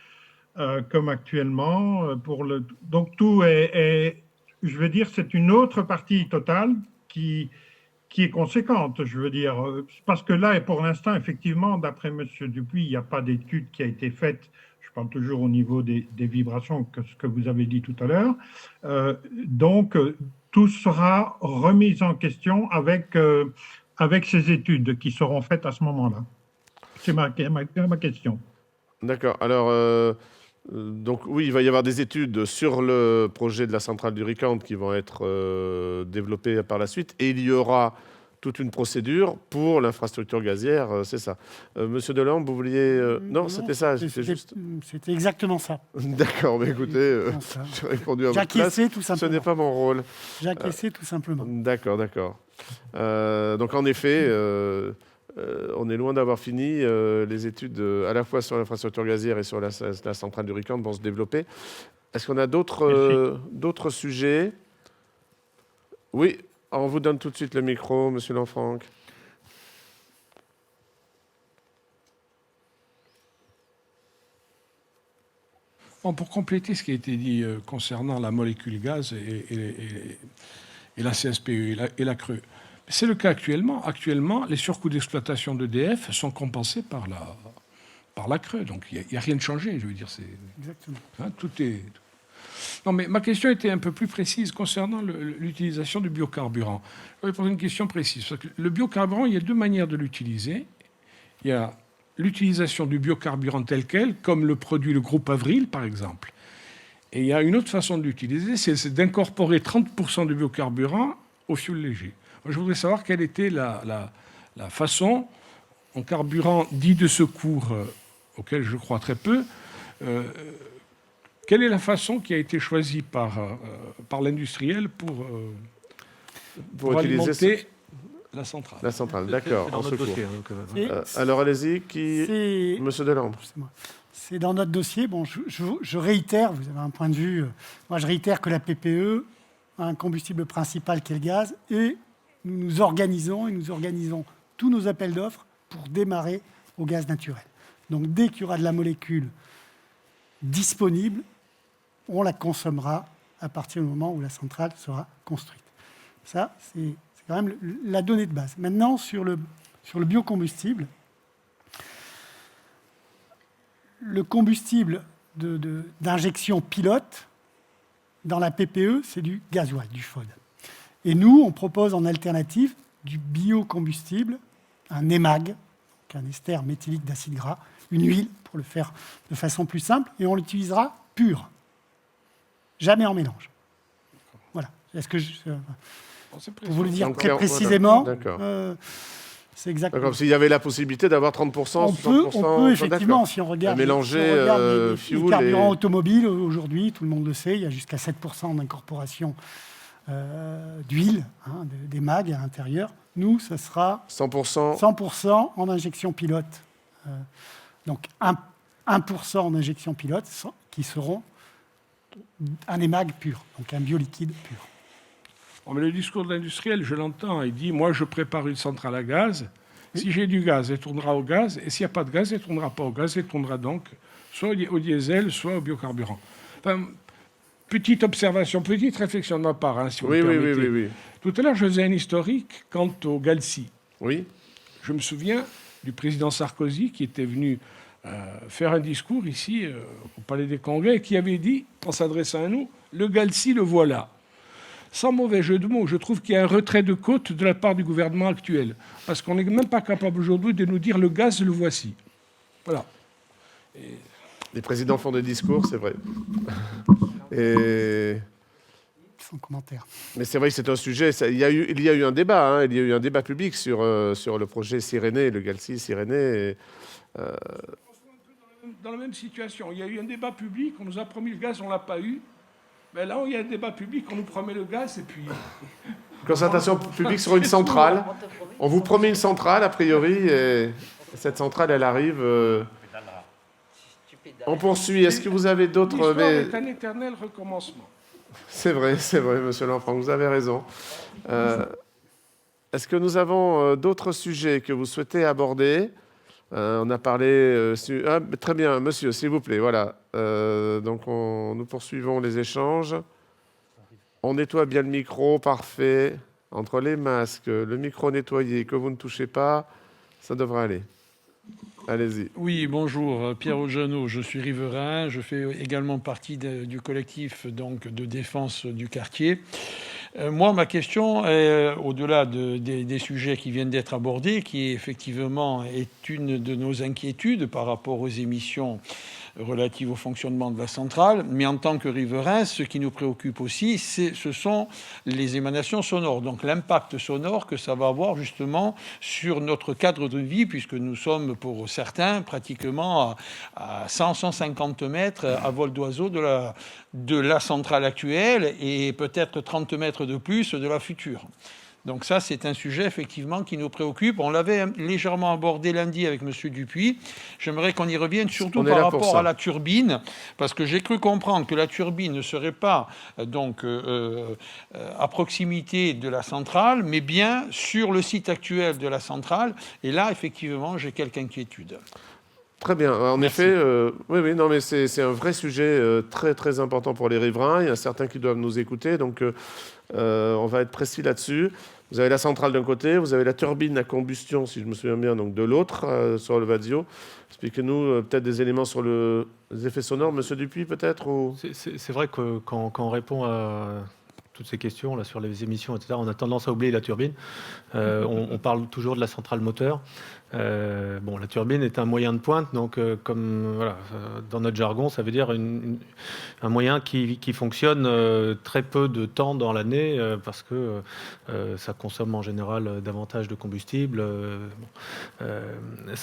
comme actuellement. Donc tout est je veux dire, c'est une autre partie totale qui est conséquente, je veux dire, parce que là, et pour l'instant, effectivement, d'après M. Dupuis, il n'y a pas d'étude qui a été faite, je parle toujours au niveau des vibrations, que ce que vous avez dit tout à l'heure, donc tout sera remis en question avec ces études qui seront faites à ce moment-là. C'est ma question. D'accord, alors... donc oui, il va y avoir des études sur le projet de la centrale du Ricante qui vont être développées par la suite, et il y aura toute une procédure pour l'infrastructure gazière, c'est ça. Monsieur Delorme, vous vouliez... Non, c'était ça, C'était exactement ça. D'accord, mais écoutez, j'ai répondu à votre place. Tout simplement. Ce n'est pas mon rôle. J'ai acquiescé tout simplement. D'accord. Donc en effet... on est loin d'avoir fini. Les études à la fois sur l'infrastructure gazière et sur la centrale du Ricante vont se développer. Est-ce qu'on a d'autres sujets? Oui, on vous donne tout de suite le micro, Monsieur Lanfranc. Bon, pour compléter ce qui a été dit concernant la molécule gaz et la CSPE et la CRE, c'est le cas actuellement. Actuellement, les surcoûts d'exploitation d'EDF sont compensés par la CRE. Donc, il n'y a rien de changé, je veux dire. Exactement. Hein, tout est... Non, mais ma question était un peu plus précise concernant l'utilisation du biocarburant. Je vais poser une question précise. Parce que le biocarburant, il y a deux manières de l'utiliser. Il y a l'utilisation du biocarburant tel quel, comme le produit le groupe Avril, par exemple. Et il y a une autre façon de l'utiliser, c'est d'incorporer 30% de biocarburant au fioul léger. Je voudrais savoir quelle était la façon, en carburant dit de secours, auquel je crois très peu, quelle est la façon qui a été choisie par l'industriel pour alimenter la centrale. La centrale, d'accord, en secours. Dossier, alors allez-y, Monsieur Delorme. C'est dans notre dossier. Bon, je réitère, vous avez un point de vue, moi je réitère que la PPE a un combustible principal qui est le gaz, et nous nous organisons tous nos appels d'offres pour démarrer au gaz naturel. Donc dès qu'il y aura de la molécule disponible, on la consommera à partir du moment où la centrale sera construite. Ça, c'est quand même la donnée de base. Maintenant, sur le biocombustible, le combustible d'injection pilote, dans la PPE, c'est du gasoil, du FOD. Et nous, on propose en alternative du biocombustible, un EMAG, un ester méthylique d'acide gras, une huile, pour le faire de façon plus simple, et on l'utilisera pur. Jamais en mélange. Voilà. Est-ce que pour vous le dire Donc, très voilà. précisément, D'accord. c'est exactement. Comme s'il y avait la possibilité d'avoir 30%, On 60%. peut effectivement, si on regarde, mélanger les fuel carburants automobiles, aujourd'hui, tout le monde le sait, il y a jusqu'à 7% d'incorporation d'huile, des mags à l'intérieur. Nous, ça sera 100% en injection pilote. Donc 1% en injection pilote qui seront un EMAG pur, donc un bioliquide pur. Bon, mais le discours de l'industriel, je l'entends, il dit « moi, je prépare une centrale à gaz. Si j'ai du gaz, elle tournera au gaz. Et s'il n'y a pas de gaz, elle ne tournera pas au gaz. Elle tournera donc soit au diesel, soit au biocarburant. » Enfin, petite observation, petite réflexion de ma part, si vous me permettez. Oui. Tout à l'heure, je faisais un historique quant au GALCI. Oui. Je me souviens du président Sarkozy qui était venu faire un discours ici au Palais des Congrès et qui avait dit, en s'adressant à nous, « le GALCI, le voilà ». Sans mauvais jeu de mots, je trouve qu'il y a un retrait de côte de la part du gouvernement actuel. Parce qu'on n'est même pas capable aujourd'hui de nous dire « le gaz, le voici ». Voilà. Les présidents font des discours, c'est vrai. Et... Sans commentaire. Mais c'est vrai que c'est un sujet. Il y a eu un débat. Il y a eu un débat public sur le projet Cyrénée, le GALCI Cyrénée. Dans la même situation, il y a eu un débat public, on nous a promis le gaz, on ne l'a pas eu. Mais là, il y a un débat public, on nous promet le gaz et puis... Concertation publique sur une centrale. On vous promet une centrale, a priori, et cette centrale, elle arrive. On poursuit. Est-ce que vous avez d'autres... L'histoire est un éternel recommencement. C'est vrai, monsieur Lanfranc, vous avez raison. Est-ce que nous avons d'autres sujets que vous souhaitez aborder ? On a parlé... très bien, monsieur, s'il vous plaît, voilà. Donc, nous poursuivons les échanges. On nettoie bien le micro, parfait. Entre les masques, le micro nettoyé, que vous ne touchez pas, ça devrait aller. Allez-y. Oui, bonjour, Pierre Augenot, je suis riverain, je fais également partie du collectif donc, de défense du quartier. Moi, ma question est, au-delà des sujets qui viennent d'être abordés, qui effectivement est une de nos inquiétudes par rapport aux émissions relatives au fonctionnement de la centrale, mais en tant que riverain, ce qui nous préoccupe aussi, ce sont les émanations sonores, donc l'impact sonore que ça va avoir justement sur notre cadre de vie, puisque nous sommes pour certains pratiquement à 100-150 mètres à vol d'oiseau de la centrale actuelle et peut-être 30 mètres de plus de la future. Donc ça, c'est un sujet effectivement qui nous préoccupe. On l'avait légèrement abordé lundi avec M. Dupuis. J'aimerais qu'on y revienne surtout par rapport à la turbine, parce que j'ai cru comprendre que la turbine ne serait pas donc à proximité de la centrale, mais bien sur le site actuel de la centrale. Et là, effectivement, j'ai quelques inquiétudes. Très bien. En effet, oui, non, mais c'est un vrai sujet très, très important pour les riverains. Il y a certains qui doivent nous écouter, donc on va être précis là-dessus. Vous avez la centrale d'un côté, vous avez la turbine à combustion, si je me souviens bien, donc de l'autre, sur le Vadio. Expliquez-nous peut-être des éléments sur les effets sonores. Monsieur Dupuis, peut-être ou... C'est vrai que quand on répond à toutes ces questions là, sur les émissions, etc., on a tendance à oublier la turbine. On parle toujours de la centrale moteur. Bon, la turbine est un moyen de pointe, donc comme voilà, dans notre jargon, ça veut dire un moyen qui fonctionne très peu de temps dans l'année parce que ça consomme en général davantage de combustible.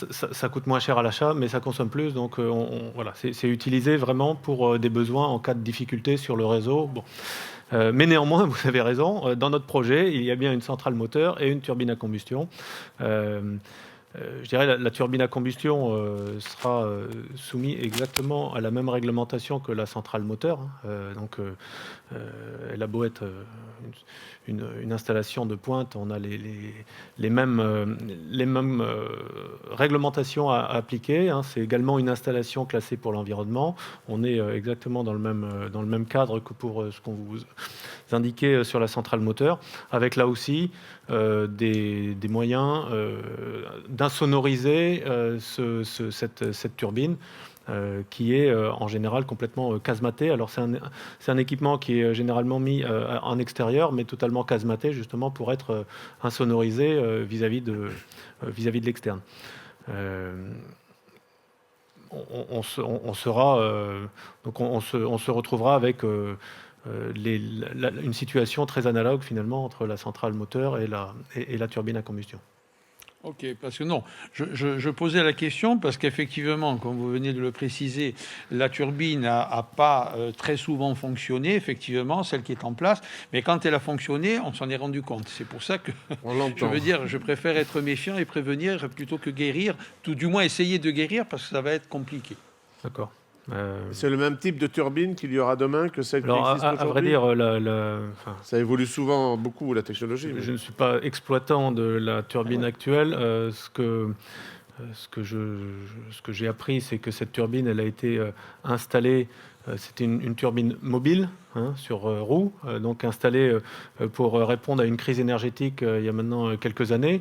Ça coûte moins cher à l'achat, mais ça consomme plus, donc voilà, c'est utilisé vraiment pour des besoins en cas de difficulté sur le réseau. Bon. Mais néanmoins, vous avez raison, dans notre projet, il y a bien une centrale moteur et une turbine à combustion. Je dirais la turbine à combustion sera soumise exactement à la même réglementation que la centrale moteur. Donc, elle a beau être une installation de pointe, on a les mêmes réglementations à appliquer. C'est également une installation classée pour l'environnement. On est exactement dans le même cadre que pour ce qu'on vous indiquait sur la centrale moteur, avec là aussi des moyens d'insonoriser cette turbine qui est en général complètement casmatée. Alors c'est un équipement qui est généralement mis en extérieur, mais totalement casmaté justement pour être insonorisé vis-à-vis de l'externe. On se retrouvera avec une situation très analogue finalement entre la centrale moteur et la turbine à combustion. Ok, parce que non, je posais la question parce qu'effectivement, comme vous venez de le préciser, la turbine n'a pas très souvent fonctionné, effectivement, celle qui est en place, mais quand elle a fonctionné, on s'en est rendu compte. C'est pour ça que je veux dire, je préfère être méfiant et prévenir plutôt que guérir, tout du moins essayer de guérir parce que ça va être compliqué. D'accord. C'est le même type de turbine qu'il y aura demain que celle qui existe aujourd'hui. À vrai dire, ça évolue souvent beaucoup la technologie. Je ne suis pas exploitant de la turbine actuelle. Ce que j'ai appris, c'est que cette turbine, elle a été installée. C'était une turbine mobile sur roue, donc installée pour répondre à une crise énergétique il y a maintenant quelques années.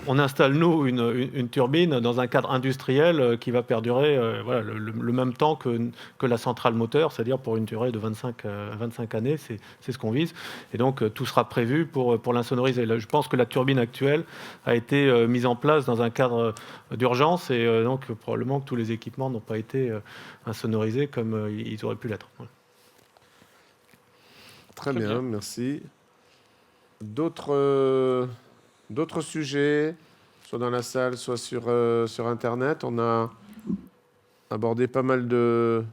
On installe, nous, une turbine dans un cadre industriel qui va perdurer le même temps que la centrale moteur, c'est-à-dire pour une durée de 25 années, c'est ce qu'on vise. Et donc, tout sera prévu pour l'insonoriser. Là, je pense que la turbine actuelle a été mise en place dans un cadre d'urgence et donc probablement que tous les équipements n'ont pas été insonorisés comme ils auraient pu l'être. Voilà. Très bien, merci. D'autres sujets, soit dans la salle, soit sur Internet. On a abordé pas mal de...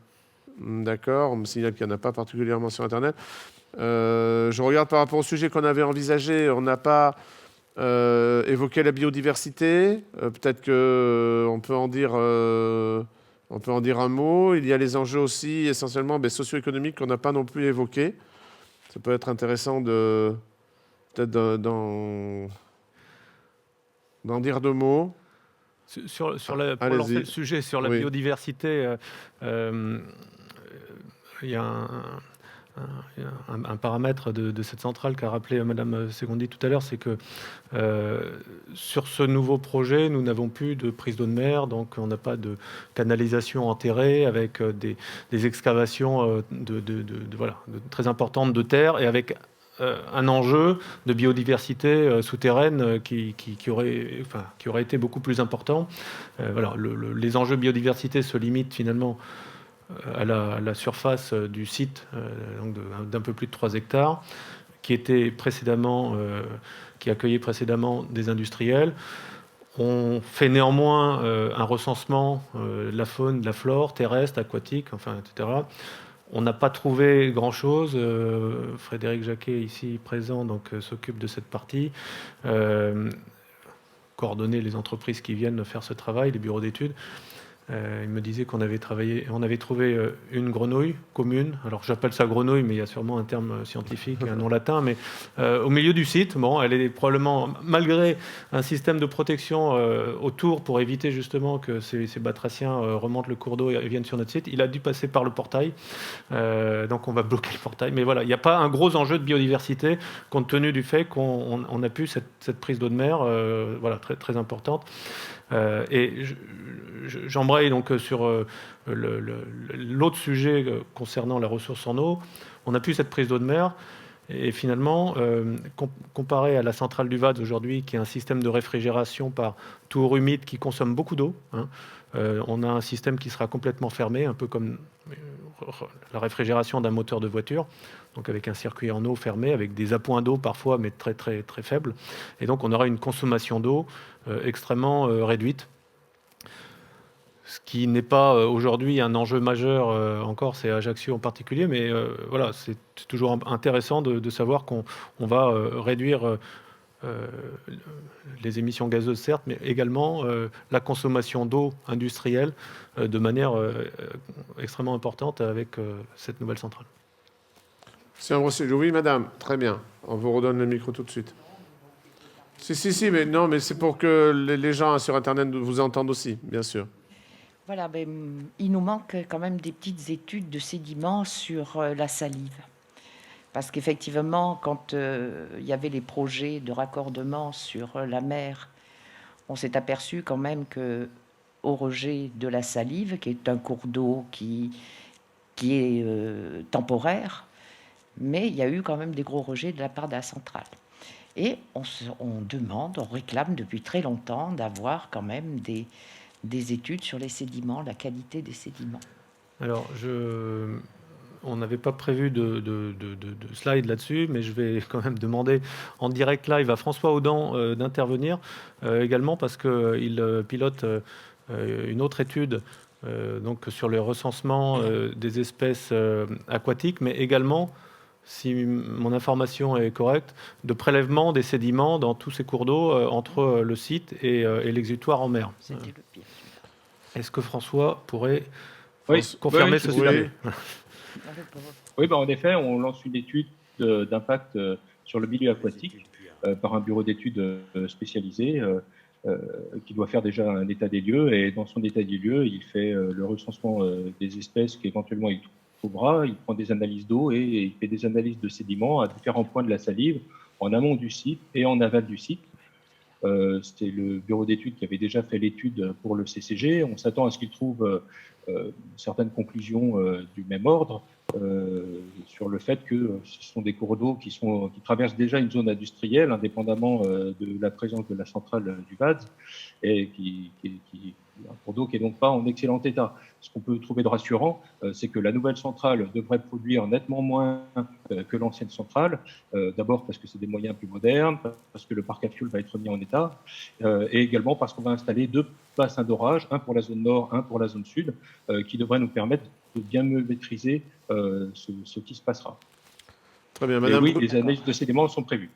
D'accord, on me signale qu'il n'y en a pas particulièrement sur Internet. Je regarde par rapport au sujet qu'on avait envisagé. On n'a pas évoqué la biodiversité. Peut-être qu'on peut en dire... on peut en dire un mot. Il y a les enjeux aussi, essentiellement socio-économiques, qu'on n'a pas non plus évoqués. Ça peut être intéressant peut-être d'en dire deux mots. Pour lancer le sujet sur la biodiversité, il y a un paramètre de cette centrale qu'a rappelé Madame Segondi tout à l'heure, c'est que sur ce nouveau projet, nous n'avons plus de prise d'eau de mer, donc on n'a pas de canalisation enterrée avec des excavations très importantes de terre et avec un enjeu de biodiversité souterraine qui aurait été beaucoup plus important. Les enjeux de biodiversité se limitent finalement à la surface du site, donc d'un peu plus de 3 hectares, qui accueillait précédemment des industriels. On fait néanmoins un recensement de la faune, de la flore terrestre, aquatique, etc. On n'a pas trouvé grand-chose. Frédéric Jacquet, ici présent, s'occupe de cette partie. Coordonner les entreprises qui viennent faire ce travail, les bureaux d'études. Il me disait qu'on avait trouvé une grenouille commune. Alors j'appelle ça grenouille, mais il y a sûrement un terme scientifique, un nom latin. Mais au milieu du site, elle est probablement, malgré un système de protection autour pour éviter justement que ces batraciens remontent le cours d'eau et viennent sur notre site, il a dû passer par le portail. Donc on va bloquer le portail. Mais voilà, il n'y a pas un gros enjeu de biodiversité compte tenu du fait qu'on a pu cette prise d'eau de mer, très, très importante. Et j'embraye donc sur l'autre sujet concernant la ressource en eau. On a plus cette prise d'eau de mer et finalement, comparé à la centrale du Vade aujourd'hui, qui est un système de réfrigération par tour humide qui consomme beaucoup d'eau, on a un système qui sera complètement fermé, un peu comme la réfrigération d'un moteur de voiture, donc avec un circuit en eau fermé, avec des appoints d'eau parfois, mais très, très, très faibles. Et donc, on aura une consommation d'eau extrêmement réduite. Ce qui n'est pas aujourd'hui un enjeu majeur encore, c'est Ajaccio en particulier, mais c'est toujours intéressant de savoir qu'on va réduire les émissions gazeuses, certes, mais également la consommation d'eau industrielle de manière extrêmement importante avec cette nouvelle centrale. Oui, madame, très bien. On vous redonne le micro tout de suite. Si, mais c'est pour que les gens sur Internet vous entendent aussi, bien sûr. Voilà, il nous manque quand même des petites études de sédiments sur la salive. Parce qu'effectivement, quand il y avait les projets de raccordement sur la mer, on s'est aperçu quand même que au rejet de la Salive, qui est un cours d'eau qui est temporaire, mais il y a eu quand même des gros rejets de la part de la centrale. Et on demande, on réclame depuis très longtemps d'avoir quand même des études sur les sédiments, la qualité des sédiments. Alors, on n'avait pas prévu de slide là-dessus, mais je vais quand même demander en direct live à François Audan d'intervenir également parce qu'il pilote une autre étude donc sur le recensement des espèces aquatiques, mais également, si mon information est correcte, de prélèvement des sédiments dans tous ces cours d'eau entre le site et l'exutoire en mer. Est-ce que François pourrait confirmer ce sujet? Oui, en effet, on lance une étude d'impact sur le milieu aquatique par un bureau d'études spécialisé qui doit faire déjà un état des lieux. Et dans son état des lieux, il fait le recensement des espèces qu'éventuellement il trouvera. Il prend des analyses d'eau et il fait des analyses de sédiments à différents points de la Salive, en amont du site et en aval du site. C'était le bureau d'études qui avait déjà fait l'étude pour le CCG. On s'attend à ce qu'il trouve certaines conclusions du même ordre sur le fait que ce sont des cours d'eau qui traversent déjà une zone industrielle, indépendamment de la présence de la centrale du VAD, et qui un cours d'eau qui n'est donc pas en excellent état. Ce qu'on peut trouver de rassurant, c'est que la nouvelle centrale devrait produire nettement moins que l'ancienne centrale, d'abord parce que c'est des moyens plus modernes, parce que le parc à fioul va être mis en état, et également parce qu'on va installer 2 bassins d'orage, un pour la zone nord, un pour la zone sud, qui devraient nous permettre de bien mieux maîtriser ce qui se passera. Très bien, Madame. Oui, les analyses de sédiments sont prévues.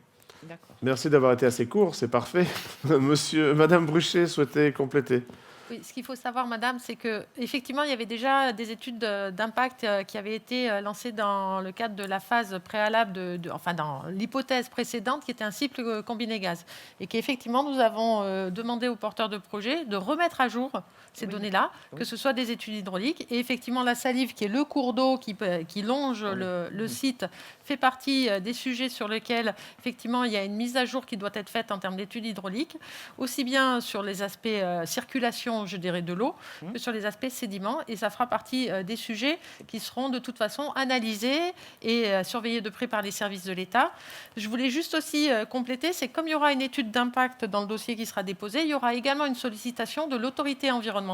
Merci d'avoir été assez court, c'est parfait. Madame Bruchet souhaitait compléter. Oui, ce qu'il faut savoir, madame, c'est qu'effectivement, il y avait déjà des études d'impact qui avaient été lancées dans le cadre de la phase préalable, enfin dans l'hypothèse précédente, qui était un cycle combiné gaz. Et qu'effectivement, nous avons demandé aux porteurs de projets de remettre à jour ces données-là, que ce soit des études hydrauliques. Et effectivement, la Salive, qui est le cours d'eau qui longe le site, fait partie des sujets sur lesquels, effectivement, il y a une mise à jour qui doit être faite en termes d'études hydrauliques, aussi bien sur les aspects circulation, je dirais, de l'eau, que sur les aspects sédiments. Et ça fera partie des sujets qui seront de toute façon analysés et surveillés de près par les services de l'État. Je voulais juste aussi compléter, c'est comme il y aura une étude d'impact dans le dossier qui sera déposé, il y aura également une sollicitation de l'autorité environnementale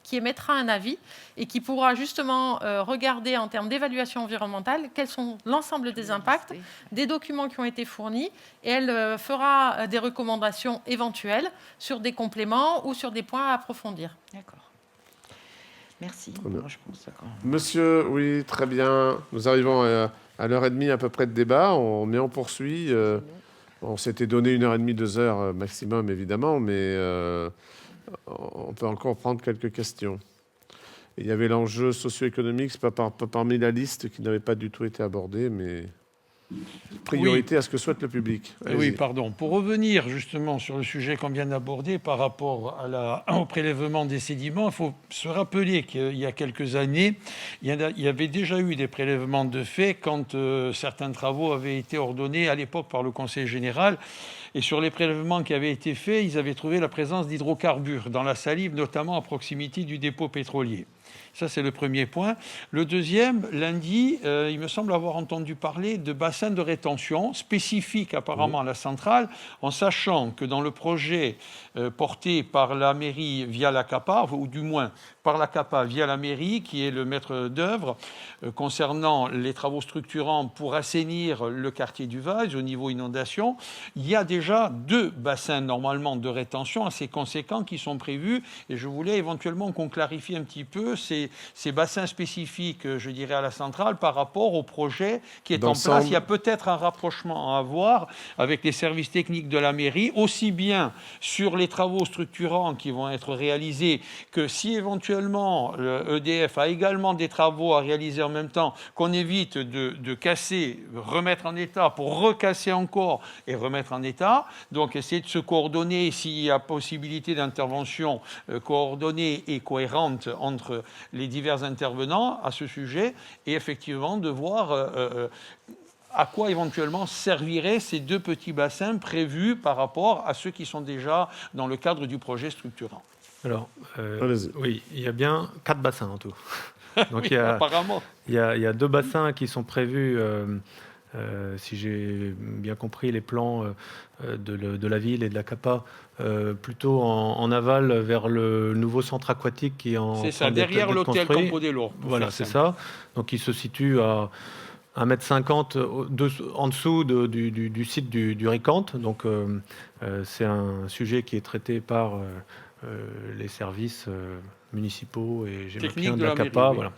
qui émettra un avis et qui pourra justement regarder en termes d'évaluation environnementale quels sont l'ensemble des impacts, des documents qui ont été fournis, et elle fera des recommandations éventuelles sur des compléments ou sur des points à approfondir. D'accord. Merci. Moi, je pense Monsieur, oui, très bien. Nous arrivons à l'heure et demie à peu près de débat, mais on poursuit. On s'était donné 1h30, 2 heures maximum, évidemment, mais on peut encore prendre quelques questions. Il y avait l'enjeu socio-économique, c'est pas parmi la liste qui n'avait pas du tout été abordé, mais priorité à ce que souhaite le public. Oui, pardon. Pour revenir justement sur le sujet qu'on vient d'aborder par rapport au prélèvement des sédiments, il faut se rappeler qu'il y a quelques années, il y avait déjà eu des prélèvements de fait quand certains travaux avaient été ordonnés à l'époque par le Conseil général. Et sur les prélèvements qui avaient été faits, ils avaient trouvé la présence d'hydrocarbures dans la Salive, notamment à proximité du dépôt pétrolier. Ça, c'est le premier point. Le deuxième, lundi, il me semble avoir entendu parler de bassins de rétention spécifiques apparemment à la centrale, en sachant que dans le projet porté par la mairie via la CAPA, ou du moins par la CAPA via la mairie, qui est le maître d'œuvre, concernant les travaux structurants pour assainir le quartier du Vage au niveau inondation, il y a déjà 2 bassins normalement de rétention assez conséquents qui sont prévus. Et je voulais éventuellement qu'on clarifie un petit peu ces bassins spécifiques, je dirais, à la centrale par rapport au projet qui est en place. Il y a peut-être un rapprochement à avoir avec les services techniques de la mairie, aussi bien sur les travaux structurants qui vont être réalisés que si éventuellement le EDF a également des travaux à réaliser en même temps, qu'on évite de casser, remettre en état pour recasser encore et remettre en état. Donc essayer de se coordonner s'il y a possibilité d'intervention coordonnée et cohérente entre les divers intervenants à ce sujet, et effectivement de voir à quoi éventuellement serviraient ces 2 petits bassins prévus par rapport à ceux qui sont déjà dans le cadre du projet structurant? Alors, oui, il y a bien 4 bassins en tout. Donc, oui, apparemment. Il y a 2 bassins qui sont prévus, si j'ai bien compris les plans de la ville et de la CAPA, plutôt en aval vers le nouveau centre aquatique qui est en C'est ça, derrière l'hôtel Campo-Delo. Voilà, c'est ça. Donc, il se situe à 1,50 m en dessous du site du RICANT. Donc, c'est un sujet qui est traité par les services municipaux et techniques de la CAPA. Mairie,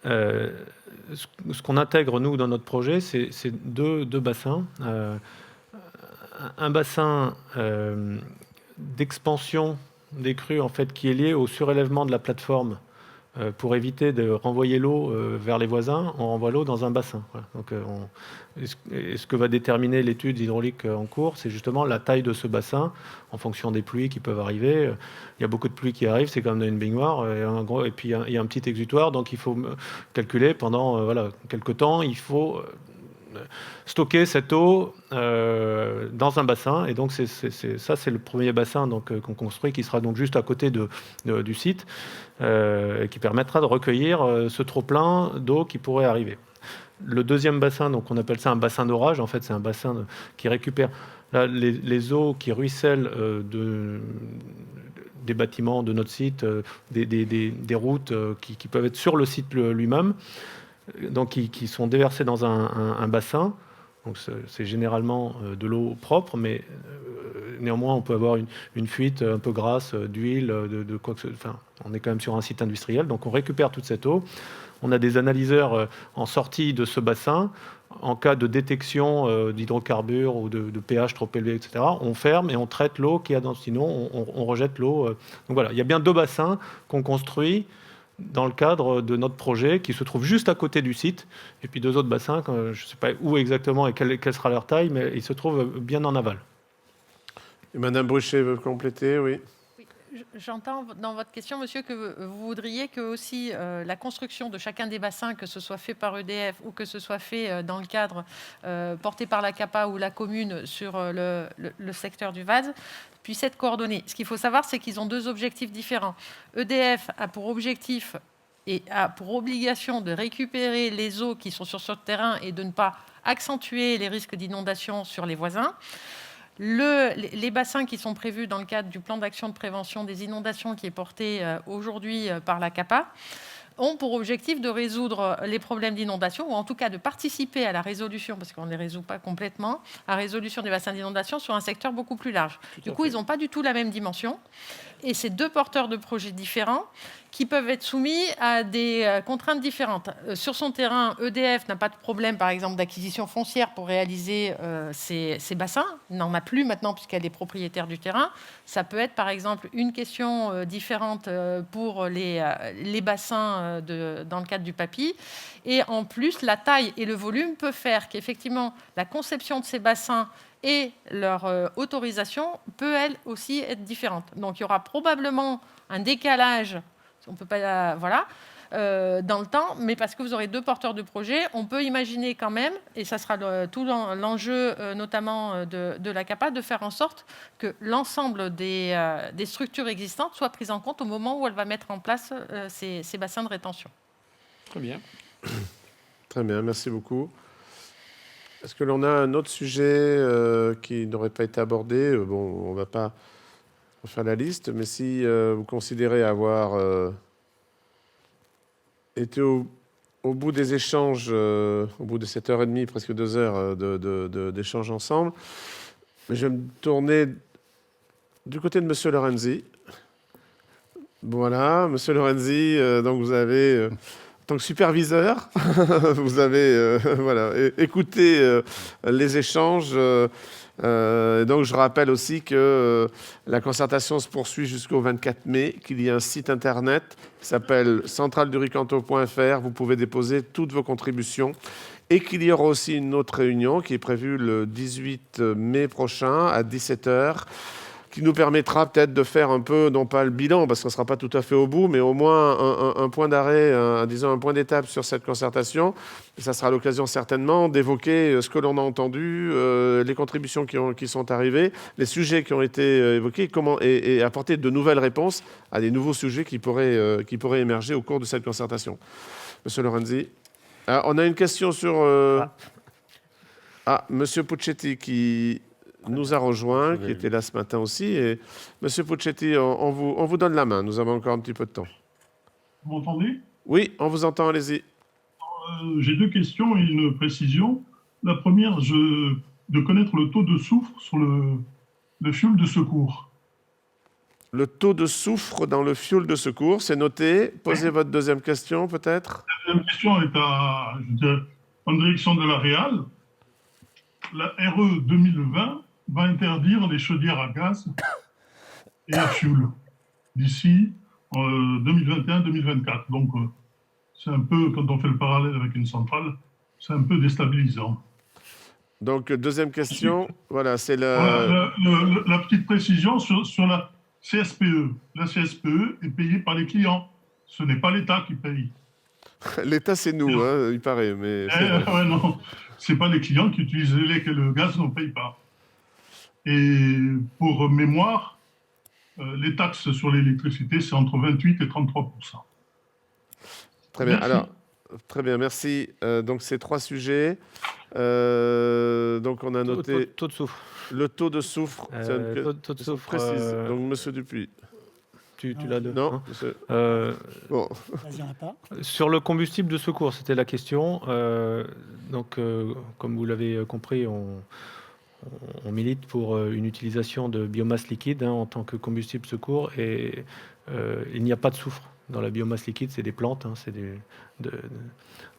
voilà. Ce qu'on intègre, nous, dans notre projet, c'est 2 bassins. Un bassin d'expansion des crues, en fait, qui est lié au surélèvement de la plateforme. Pour éviter de renvoyer l'eau vers les voisins, on renvoie l'eau dans un bassin. Voilà. Donc, ce que va déterminer l'étude hydraulique en cours, c'est justement la taille de ce bassin en fonction des pluies qui peuvent arriver. Il y a beaucoup de pluies qui arrivent, c'est comme dans une baignoire, et puis il y a un petit exutoire, donc il faut calculer pendant quelques temps, il faut stocker cette eau dans un bassin, et donc ça c'est le premier bassin qu'on construit, qui sera donc juste à côté du site, qui permettra de recueillir ce trop-plein d'eau qui pourrait arriver. Le deuxième bassin, donc on appelle ça un bassin d'orage, en fait c'est un bassin qui récupère les eaux qui ruissellent des bâtiments de notre site, des routes qui peuvent être sur le site lui-même, donc qui sont déversés dans un bassin. Donc c'est généralement de l'eau propre, mais néanmoins on peut avoir une fuite un peu grasse d'huile, de quoi que ce soit. Enfin, on est quand même sur un site industriel, donc on récupère toute cette eau. On a des analyseurs en sortie de ce bassin. En cas de détection d'hydrocarbures ou de pH trop élevé, etc., on ferme et on traite l'eau qu'il y a dans. Sinon, on rejette l'eau. Donc voilà, il y a bien 2 bassins qu'on construit dans le cadre de notre projet, qui se trouve juste à côté du site, et puis 2 autres bassins, je ne sais pas où exactement et quelle sera leur taille, mais ils se trouvent bien en aval. Et Madame Bruchet veut compléter, oui. J'entends dans votre question, monsieur, que vous voudriez que aussi la construction de chacun des bassins, que ce soit fait par EDF ou que ce soit fait dans le cadre porté par la CAPA ou la commune sur le secteur du vase, puisse être coordonnée. Ce qu'il faut savoir, c'est qu'ils ont 2 objectifs différents. EDF a pour objectif et a pour obligation de récupérer les eaux qui sont sur ce terrain et de ne pas accentuer les risques d'inondation sur les voisins. Les bassins qui sont prévus dans le cadre du plan d'action de prévention des inondations qui est porté aujourd'hui par la CAPA ont pour objectif de résoudre les problèmes d'inondation, ou en tout cas de participer à la résolution, parce qu'on ne les résout pas complètement, à la résolution des bassins d'inondation sur un secteur beaucoup plus large. Du coup, ils n'ont pas du tout la même dimension. Et c'est 2 porteurs de projets différents qui peuvent être soumis à des contraintes différentes. Sur son terrain, EDF n'a pas de problème, par exemple, d'acquisition foncière pour réaliser ces bassins. Il n'en a plus maintenant puisqu'elle est propriétaire du terrain. Ça peut être, par exemple, une question différente pour les bassins dans le cadre du PAPI. Et en plus, la taille et le volume peuvent faire qu'effectivement, la conception de ces bassins et leur autorisation peut, elle aussi, être différente. Donc, il y aura probablement un décalage, on peut pas, dans le temps, mais parce que vous aurez 2 porteurs de projet, on peut imaginer quand même, et ça sera tout l'enjeu notamment de la CAPA, de faire en sorte que l'ensemble des structures existantes soient prises en compte au moment où elle va mettre en place ces bassins de rétention. Très bien. Très bien, merci beaucoup. Est-ce que l'on a un autre sujet qui n'aurait pas été abordé? Bon, on ne va pas refaire la liste, mais si vous considérez avoir été au bout des échanges, au bout de 7h30, presque 2 heures d'échanges ensemble, je vais me tourner du côté de M. Lorenzi. Voilà, M. Lorenzi, donc vous avez... en tant que superviseur, vous avez écouté les échanges. Donc, je rappelle aussi que la concertation se poursuit jusqu'au 24 mai, qu'il y a un site internet qui s'appelle centrale-du-ricanto.fr. Vous pouvez déposer toutes vos contributions. Et qu'il y aura aussi une autre réunion qui est prévue le 18 mai prochain à 17h qui nous permettra peut-être de faire un peu, non pas le bilan, parce qu'on ne sera pas tout à fait au bout, mais au moins un point d'arrêt, disons un point d'étape sur cette concertation. Et ça sera l'occasion certainement d'évoquer ce que l'on a entendu, les contributions qui sont arrivées, les sujets qui ont été évoqués, et apporter de nouvelles réponses à des nouveaux sujets qui pourraient émerger au cours de cette concertation. Monsieur Lorenzi. On a une question sur... Monsieur Puccetti qui nous a rejoint, qui était là ce matin aussi. Et Monsieur Puccetti, on vous donne la main. Nous avons encore un petit peu de temps. Vous m'entendez? Oui, on vous entend, allez-y. J'ai 2 questions et une précision. La première, de connaître le taux de soufre sur le fioul de secours. Le taux de soufre dans le fioul de secours, c'est noté. Posez votre deuxième question, peut-être. La deuxième question est en direction de la Réal. La RE 2020 va interdire les chaudières à gaz et à fioul d'ici 2021-2024. Donc, c'est un peu, quand on fait le parallèle avec une centrale, c'est un peu déstabilisant. Donc, deuxième question. Voilà, c'est la petite précision sur la CSPE. La CSPE est payée par les clients. Ce n'est pas l'État qui paye. L'État, c'est nous, hein, il paraît. Mais ouais, non, ce n'est pas les clients qui utilisent le gaz, n'en payent pas. Et pour mémoire, les taxes sur l'électricité, c'est entre 28 et 33%. Très bien. Merci. Alors, très bien, merci. Donc, ces 3 sujets. Donc, on a noté... Taux de soufre. Le taux de soufre. Taux de soufre. Précise. Donc, Monsieur Dupuis. Tu l'as de... Non, hein bon. Sur le combustible de secours, c'était la question. Donc, comme vous l'avez compris, on milite pour une utilisation de biomasse liquide en tant que combustible secours. Et il n'y a pas de soufre dans la biomasse liquide, c'est des plantes, c'est de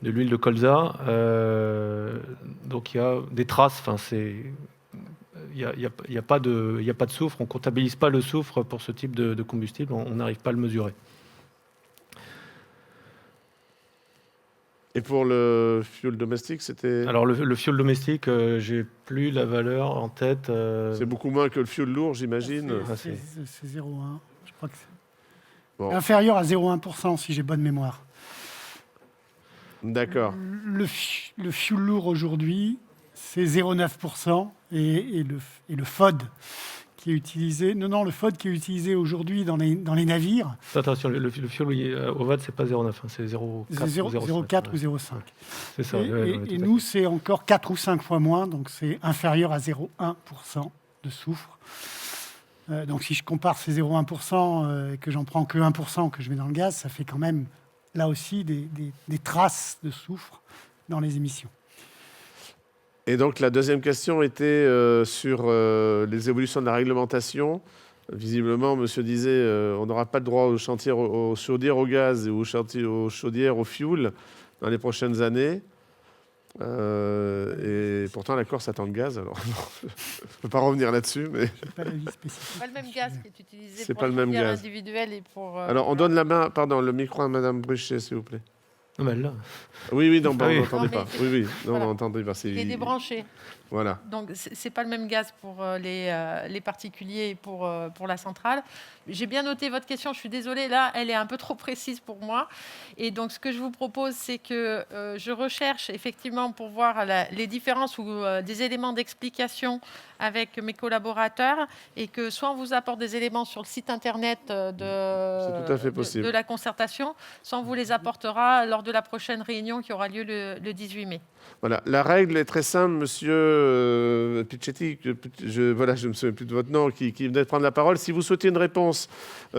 l'huile de colza. Donc, il y a des traces. Il n'y a pas de soufre, on ne comptabilise pas le soufre pour ce type de combustible, on n'arrive pas à le mesurer. Et pour le fioul domestique, c'était... Alors le fioul domestique, j'ai plus la valeur en tête. C'est beaucoup moins que le fioul lourd, j'imagine. C'est 0,1. Je crois que c'est inférieur à 0,1% si j'ai bonne mémoire. D'accord. Le fioul lourd aujourd'hui, c'est 0,9% et le FOD qui est utilisé. Non, le FOD qui est utilisé aujourd'hui dans les navires. Attention, le fioul au VAT, c'est pas 0,9, c'est 0,4 ou 0,5. C'est ça. Et nous, c'est encore 4 ou 5 fois moins, donc c'est inférieur à 0,1% de soufre. Donc si je compare ces 0,1% et que j'en prends que 1% que je mets dans le gaz, ça fait quand même là aussi des traces de soufre dans les émissions. Et donc, la deuxième question était sur les évolutions de la réglementation. Visiblement, monsieur disait, on n'aura pas le droit aux chaudières au gaz et aux chaudières au fioul dans les prochaines années. Et pourtant, la Corse attend le gaz. Alors, je ne peux pas revenir là-dessus. Mais... C'est pas le même gaz qui est utilisé C'est pour pas les le même chaudières gaz. individuelles et pour... Alors, on donne la main, le micro à Madame Bruchet, s'il vous plaît. Non, mais là... Oui, non, on oui. n'entendait pas. Oui, non, Voilà. on n'entendait pas. Il est débranché. Voilà. Donc, c'est pas le même gaz pour les particuliers et pour la centrale. J'ai bien noté votre question. Je suis désolée, là, elle est un peu trop précise pour moi. Et donc, ce que je vous propose, c'est que je recherche effectivement pour voir les différences ou des éléments d'explication avec mes collaborateurs et que soit on vous apporte des éléments sur le site internet de la concertation, soit on vous les apportera lors de la prochaine réunion qui aura lieu le 18 mai. Voilà, la règle est très simple, monsieur Puccetti, je ne me souviens plus de votre nom, qui venait de prendre la parole. Si vous souhaitez une réponse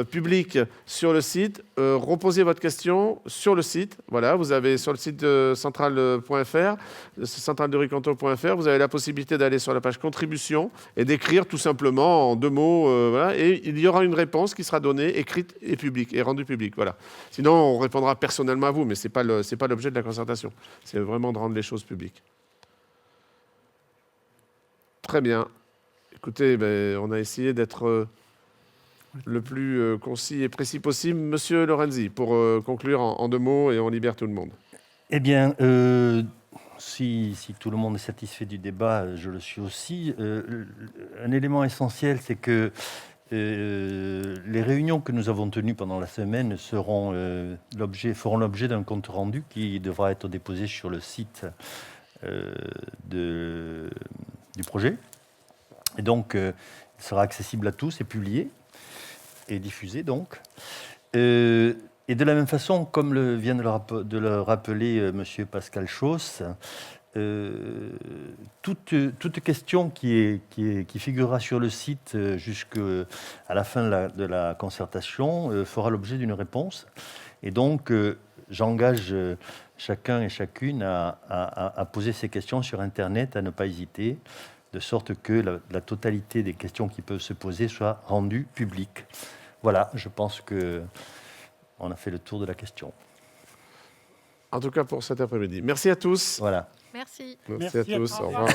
publique sur le site, reposez votre question sur le site. Voilà, vous avez sur le site centrale.fr, centrale-de-ricanto.fr, vous avez la possibilité d'aller sur la page contribution et d'écrire tout simplement en 2 mots. Voilà, et il y aura une réponse qui sera donnée, écrite et publique, et rendue publique. Voilà. Sinon, on répondra personnellement à vous, mais ce n'est pas l'objet de la concertation. C'est vraiment de rendre les choses publiques. Très bien. Écoutez, on a essayé d'être le plus concis et précis possible. Monsieur Lorenzi, pour conclure en 2 mots et on libère tout le monde. Eh bien, si tout le monde est satisfait du débat, je le suis aussi. Un élément essentiel, c'est que les réunions que nous avons tenues pendant la semaine feront l'objet d'un compte rendu qui devra être déposé sur le site du projet. Et donc, il sera accessible à tous et publié et diffusé donc. Et de la même façon, comme vient de le rappeler M. Pascal Chausse, toute question qui figurera sur le site jusqu'à la fin de la concertation fera l'objet d'une réponse. Et donc, j'engage chacun et chacune à poser ces questions sur Internet, à ne pas hésiter, de sorte que la totalité des questions qui peuvent se poser soient rendues publiques. Voilà, je pense qu'on a fait le tour de la question. En tout cas pour cet après-midi. Merci à tous. Voilà. Merci. Merci à tous. Au revoir.